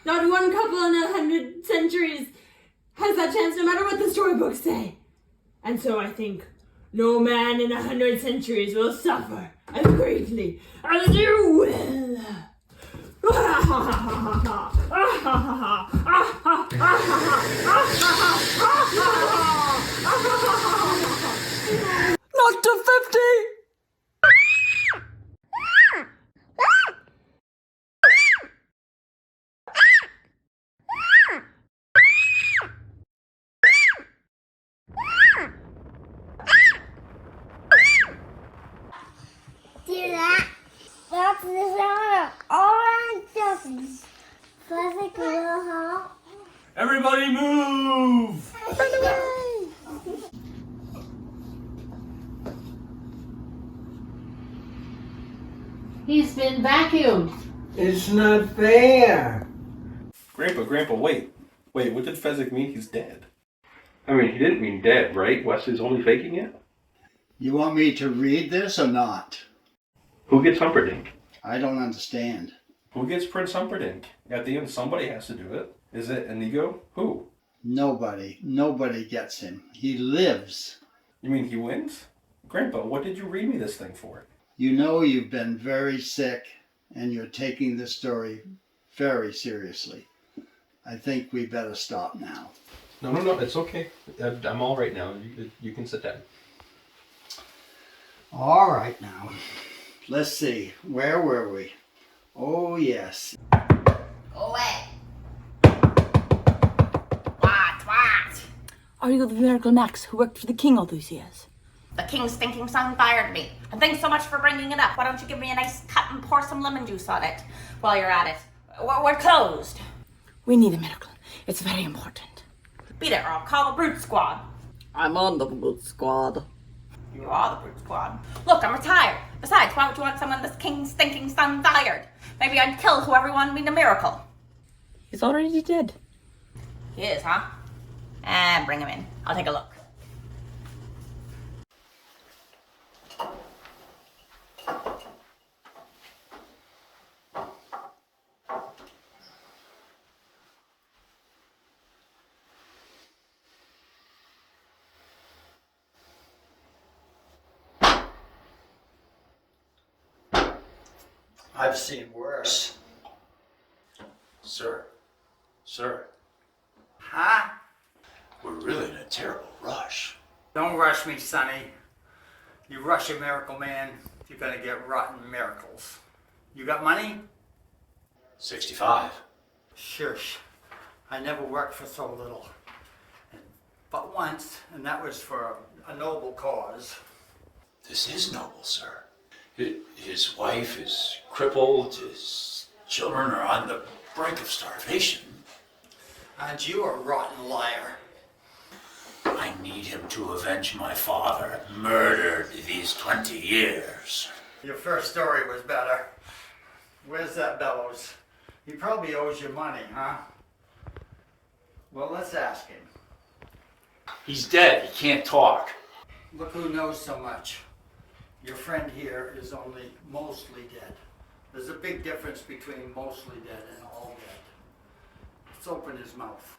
Not one couple in 100 centuries has that chance, no matter what the storybooks say. And so I think no man in 100 centuries will suffer as greatly as you will. Not to 50! Do that. That's the sound of orange justice. Fezzik will help. Everybody move! Run away! He's been vacuumed. It's not fair. Grandpa, wait. Wait, what did Fezzik mean he's dead? I mean, he didn't mean dead, right? Wesley's only faking it? You want me to read this or not? Who gets Humperdinck? I don't understand. Who gets Prince Humperdinck? At the end, somebody has to do it. Is it Inigo? Who? Nobody. Nobody gets him. He lives. You mean he wins? Grandpa, what did you read me this thing for? You know you've been very sick and you're taking this story very seriously. I think we better stop now. No, it's okay. I'm all right now. You can sit down. All right now. Let's see. Where were we? Oh, yes. Go away. What? Are you the miracle Max who worked for the king all those years? The king's stinking son fired me. And thanks so much for bringing it up. Why don't you give me a nice cut and pour some lemon juice on it while you're at it? We're closed. We need a miracle. It's very important. Beat it or I'll call the brute squad. I'm on the brute squad. You are the brute squad. Look, I'm retired. Besides, why would you want someone this king's stinking son fired? Maybe I'd kill whoever wanted me a miracle. He's already dead. He is, huh? Bring him in. I'll take a look. I've seen worse. Sir. Huh? We're really in a terrible rush. Don't rush me, Sonny. You rush a miracle man, you're gonna get rotten miracles. You got money? 65. Shush. I never worked for so little. But once, and that was for a noble cause. This is noble, sir. His wife is crippled, his children are on the brink of starvation. Aren't you a rotten liar? I need him to avenge my father, murdered these 20 years. Your first story was better. Where's that Bellows? He probably owes you money, huh? Well, let's ask him. He's dead, he can't talk. Look who knows so much. Your friend here is only mostly dead. There's a big difference between mostly dead and all dead. Let's open his mouth.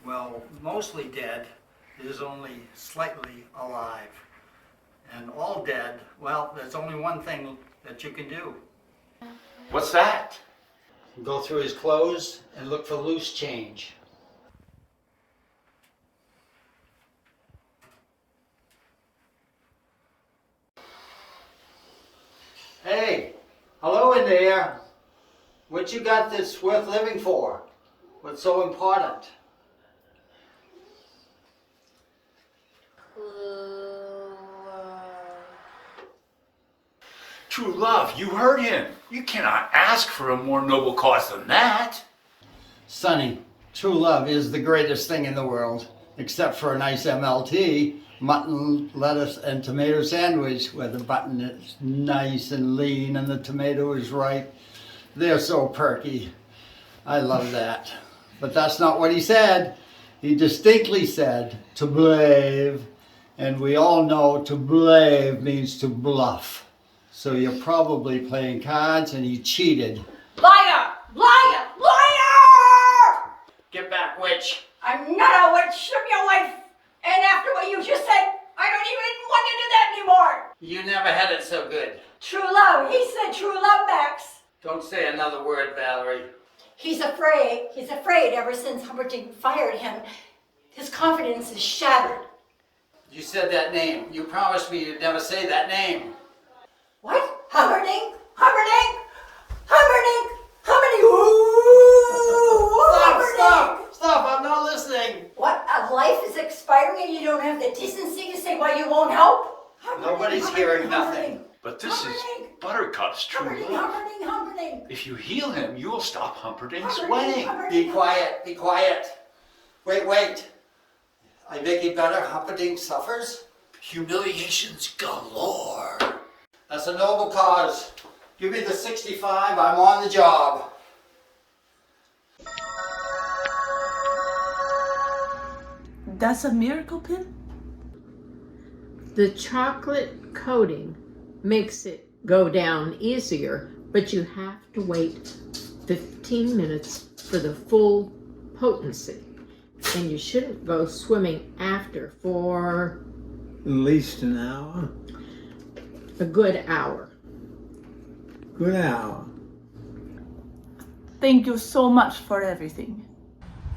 Well, mostly dead is only slightly alive. And all dead, well, there's only one thing that you can do. What's that? Go through his clothes and look for loose change. Hey, hello in there. What you got that's worth living for? What's so important? True love, you heard him. You cannot ask for a more noble cause than that. Sonny, true love is the greatest thing in the world, except for a nice MLT, mutton, lettuce, and tomato sandwich, where the button is nice and lean and the tomato is ripe. They're so perky. I love that. But that's not what he said. He distinctly said to blave, and we all know to blave means to bluff. So you're probably playing cards and he cheated. Liar! Liar! Liar! Get back, witch. I'm not a witch. I'm your wife. And after what you just said, I don't even want to do that anymore. You never had it so good. True love. He said true love, Max. Don't say another word, Valerie. He's afraid. He's afraid ever since Humperdinck fired him. His confidence is shattered. You said that name. You promised me you'd never say that name. What? Humperdinck? Humperdinck? Humperdinck? Humperdinck? Ooh! Humperdinck! Stop, I'm not listening. What? A life is expiring and you don't have the decency to say why you won't help? Nobody's hearing nothing. But this is Buttercup's true love. Humperdinck, Humperdinck. If you heal him, you will stop Humperdinck's wedding. Be quiet, be quiet. Wait. I make it better. Humperdinck suffers. Humiliations galore. That's a noble cause. Give me the 65, I'm on the job. That's a miracle pin? The chocolate coating makes it go down easier, but you have to wait 15 minutes for the full potency. And you shouldn't go swimming after for At least an hour. a good hour. Good hour. Thank you so much for everything.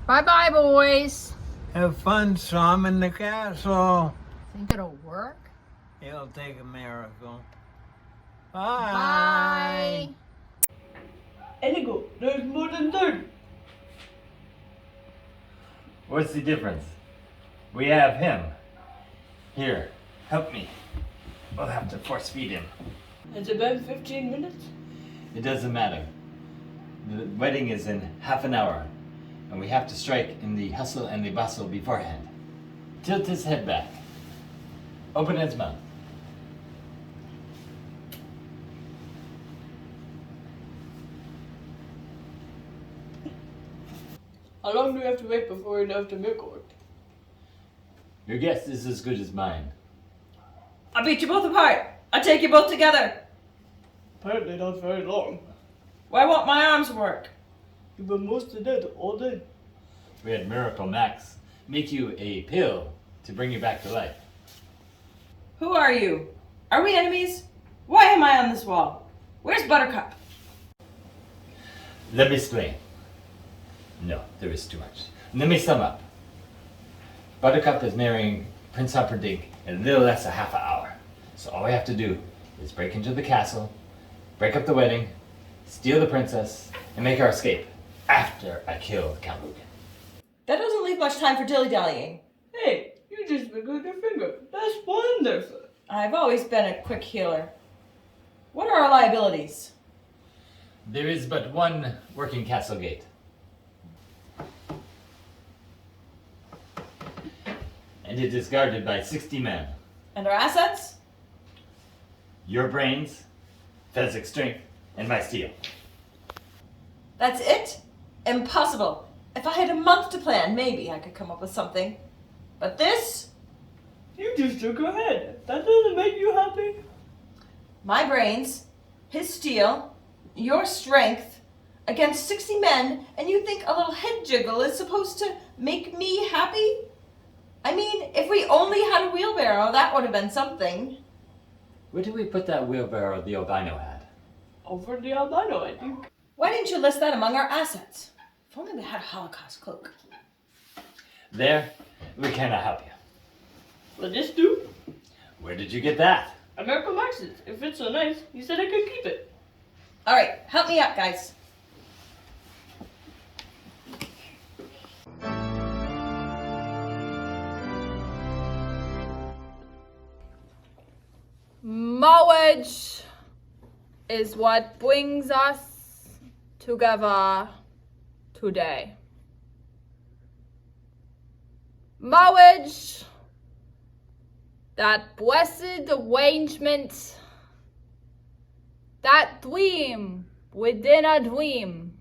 Bye-bye, boys. Have fun, some in the castle. Think it'll work? It'll take a miracle. Bye. Inigo, there's more than 30. What's the difference? We have him. Here, help me. We'll have to force feed him. Has it been 15 minutes? It doesn't matter. The wedding is in half an hour, and we have to strike in the hustle and the bustle beforehand. Tilt his head back. Open his mouth. How long do we have to wait before we know if the miracle worked? Your guess is as good as mine. I'll beat you both apart. I'll take you both together. Apparently not very long. Why won't my arms work? You've been mostly dead all day. We had Miracle Max make you a pill to bring you back to life. Who are you? Are we enemies? Why am I on this wall? Where's Buttercup? Let me explain. No, there is too much. Let me sum up. Buttercup is marrying Prince Humperdinck in a little less than half an hour. So all we have to do is break into the castle, break up the wedding, steal the princess, and make our escape after I kill Count Lucan. That doesn't leave much time for dilly-dallying. Hey, you just wiggled your finger. That's wonderful. I've always been a quick healer. What are our liabilities? There is but one working castle gate. And it is guarded by 60 men. And our assets? Your brains, Fezzik's strength, and my steel. That's it? Impossible. If I had a month to plan, maybe I could come up with something. But this? You just took her head. That doesn't make you happy? My brains, his steel, your strength, against 60 men, and you think a little head jiggle is supposed to make me happy? I mean, if we only had a wheelbarrow, that would have been something. Where did we put that wheelbarrow the albino had? Over the albino, I think. Why didn't you list that among our assets? If only we had a Holocaust cloak. There, we cannot help you. Will this do? Where did you get that? American Max's. If it's so nice, you said I could keep it. All right, help me up, guys. Marriage is what brings us together today. Marriage, that blessed arrangement, that dream within a dream.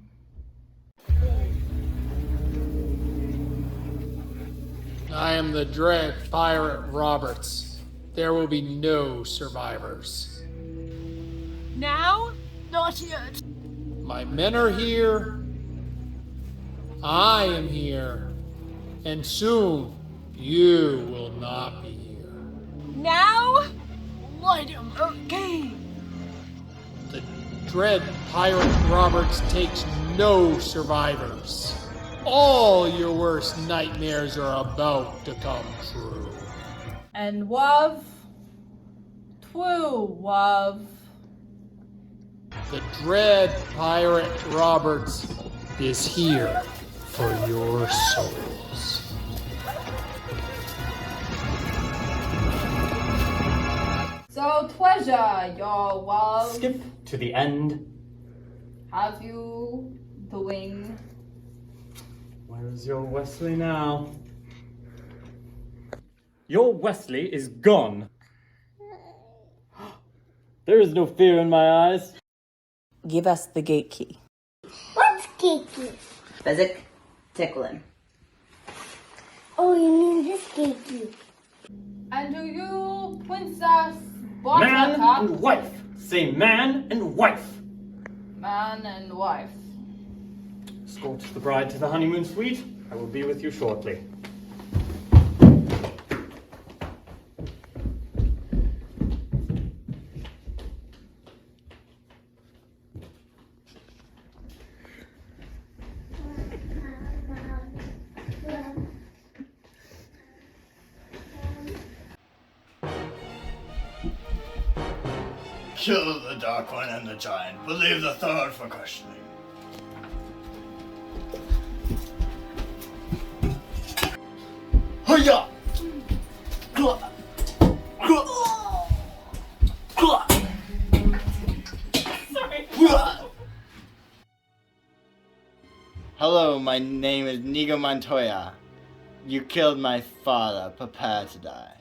I am the dread pirate Roberts. There will be no survivors. Now? Not yet. My men are here. I am here. And soon, you will not be here. Now? Light him, okay. The dread pirate Roberts takes no survivors. All your worst nightmares are about to come true. And love, true love. The dread pirate Roberts is here for your souls. So treasure your love. Skip to the end. Have you doing? Where's your Westley now? Your Westley is gone. There is no fear in my eyes. Give us the gate key. What's geeky? Fezzik, tickle him. Oh, you mean this gave you? And do you, Princess Man Buttercup? and wife. Say man and wife. Man and wife. Escort the bride to the honeymoon suite. I will be with you shortly. Kill the Dark One and the Giant, but leave the third for questioning. Hiya! Hello, my name is Inigo Montoya. You killed my father. Prepare to die.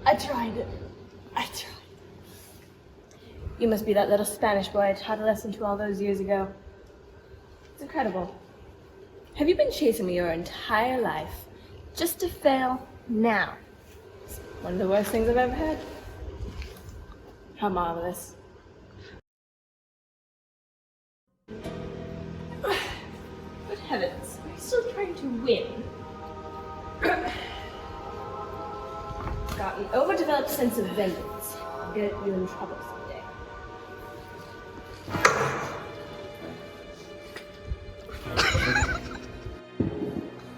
I tried. You must be that little Spanish boy I taught a lesson to all those years ago. It's incredible. Have you been chasing me your entire life just to fail now? It's one of the worst things I've ever had. How marvelous. Good heavens, are you still trying to win? Got an overdeveloped sense of vengeance. I'll get you in trouble someday.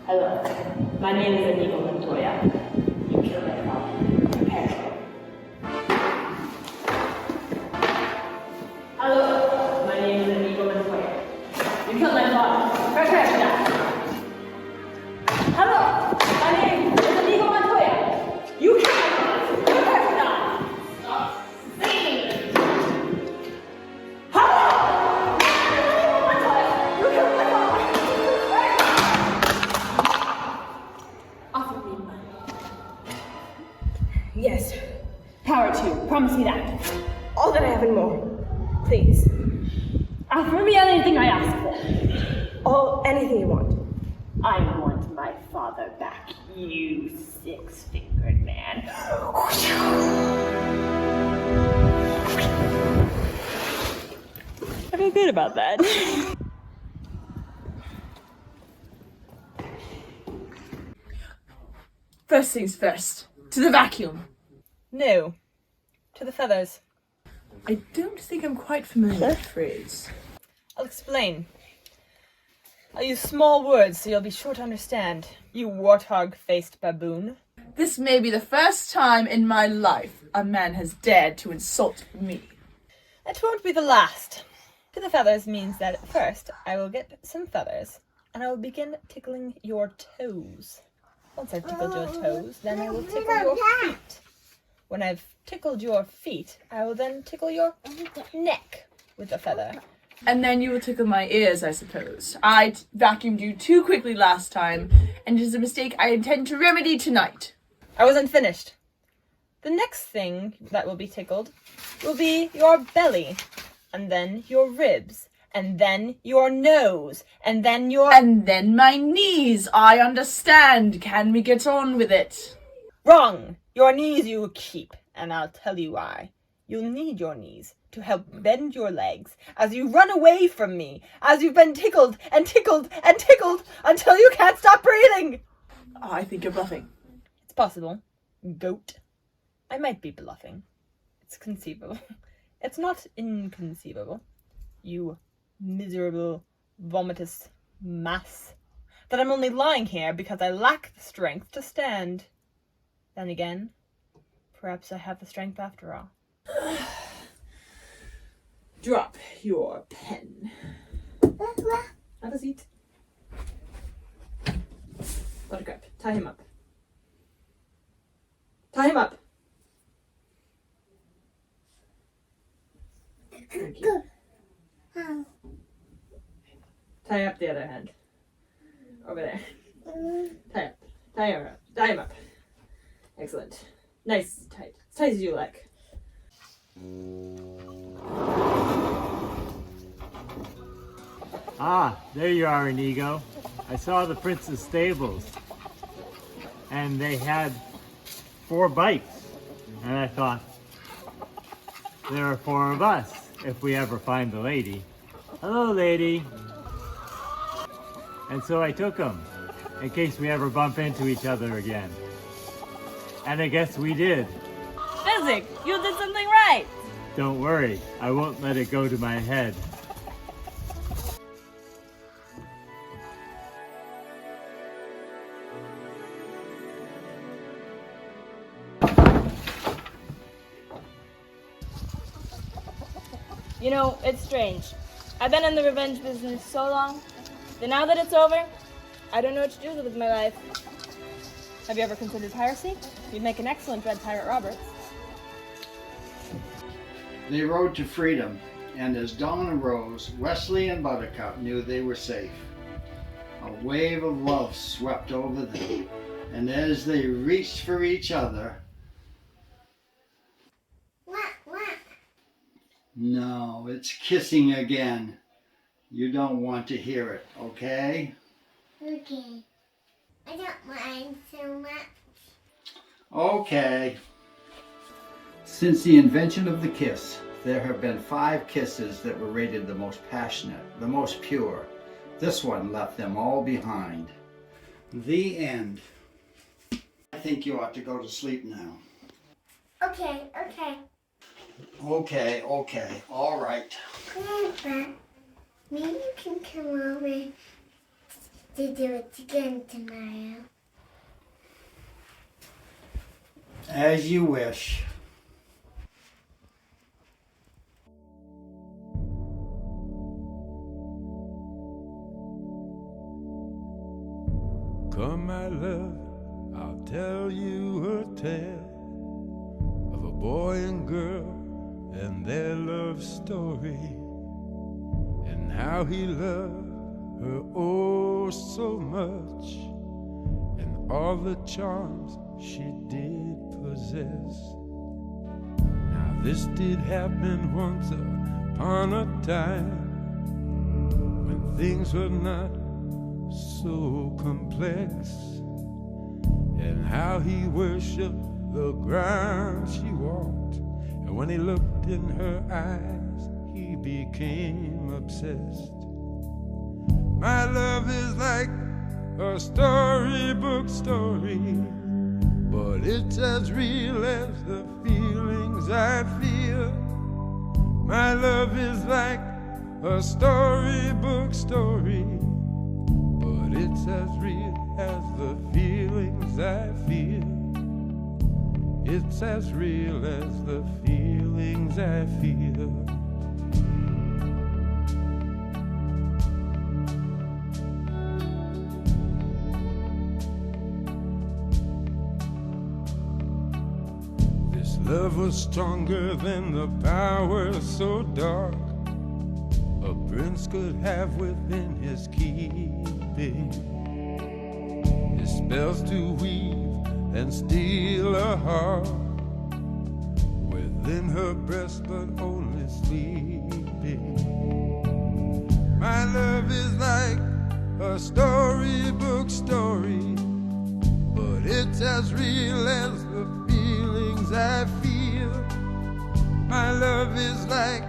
Hello, my name is Inigo Montoya. You killed my father. Prepare. Hello, my name is Inigo Montoya. You killed my father. Prepare to die. Hello, my name is Inigo Montoya. You killed my father. Prepare to die. Stop singing. Hello, Inigo Montoya. You killed my father. Offer me money. Yes. Power to you. Promise me that. All that I have and more. Please. Offer me anything I ask for. Anything you want. I want my father back, you six-fingered man. I feel good about that. First things first. To the vacuum. No. To the feathers. I don't think I'm quite familiar with that phrase. I'll explain. I'll use small words so you'll be sure to understand, you warthog-faced baboon. This may be the first time in my life a man has dared to insult me. It won't be the last. To the feathers means that first I will get some feathers, and I will begin tickling your toes. Once I've tickled your toes, then I will tickle your feet. When I've tickled your feet, I will then tickle your neck with a feather. And then you will tickle my ears, I suppose. I vacuumed you too quickly last time, and it is a mistake I intend to remedy tonight. I wasn't finished. The next thing that will be tickled will be your belly, and then your ribs, and then your nose, and then your... And then my knees, I understand. Can we get on with it? Wrong! Your knees you keep, and I'll tell you why. You'll need your knees to help bend your legs as you run away from me, as you've been tickled and tickled and tickled until you can't stop breathing! Oh, I think you're bluffing. It's possible. Goat. I might be bluffing. It's conceivable. It's not inconceivable. You miserable, vomitous mass. That I'm only lying here because I lack the strength to stand. Then again, perhaps I have the strength after all. Drop your pen. Have a seat. Buttercup, tie him up. Tie him up. Thank you. Tie up the other hand. Over there. Tie up. Tie her up. Tie him up. Excellent. Nice, tight. As tight as you like. Ah, there you are, Inigo. I saw the prince's stables, and they had 4 bikes, and I thought, there are 4 of us if we ever find the lady. Hello, lady. And so I took them, in case we ever bump into each other again. And I guess we did. Fezzik, you did something right! Don't worry, I won't let it go to my head. You know, it's strange. I've been in the revenge business so long that now that it's over, I don't know what to do with my life. Have you ever considered piracy? You'd make an excellent Red Pirate Roberts. They rode to freedom, and as dawn arose, Westley and Buttercup knew they were safe. A wave of love swept over them, and as they reached for each other... No, it's kissing again. You don't want to hear it, okay? Okay. I don't mind so much. Okay. Since the invention of the kiss, there have been 5 kisses that were rated the most passionate, the most pure. This one left them all behind. The end. I think you ought to go to sleep now. Okay. Okay, all right. Grandpa, maybe you can come over to do it again tomorrow. As you wish. Come, my love, I'll tell you a tale of a boy and girl and their love story, and how he loved her oh so much, and all the charms she did possess. Now this did happen once upon a time, when things were not so complex, and how he worshipped the ground she walked, and when he looked in her eyes he became obsessed. My love is like a storybook story, but it's as real as the feelings I feel. My love is like a storybook story, but it's as real as the feelings I feel. It's as real as the feelings I feel. This love was stronger than the power so dark a prince could have within his keeping. His spells to weave and steal a heart within her breast, but only sleeping. My love is like a storybook story, but it's as real as the feelings I feel. My love is like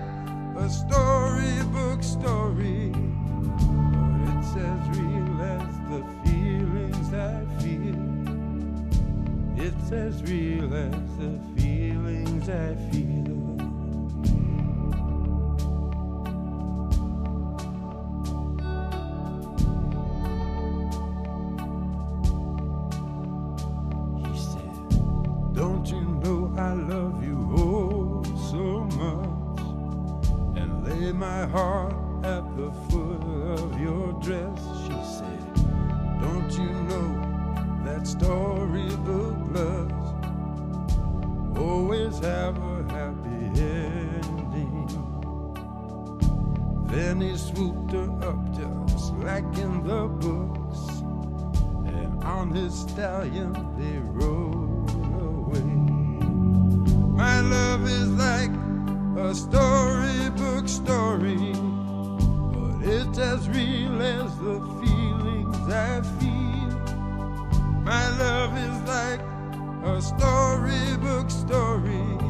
a storybook story, but it's as real as the feelings I feel. It's as real as the feelings I feel. He said, don't you know I love you oh so much, and lay my heart at the foot of your dress. She said, don't you know that storybook loves always have a happy ending. Then he swooped her up just like in the books, and on his stallion they rode away. My love is like a storybook story, but it's as real as the feelings I feel. My love is like a storybook story,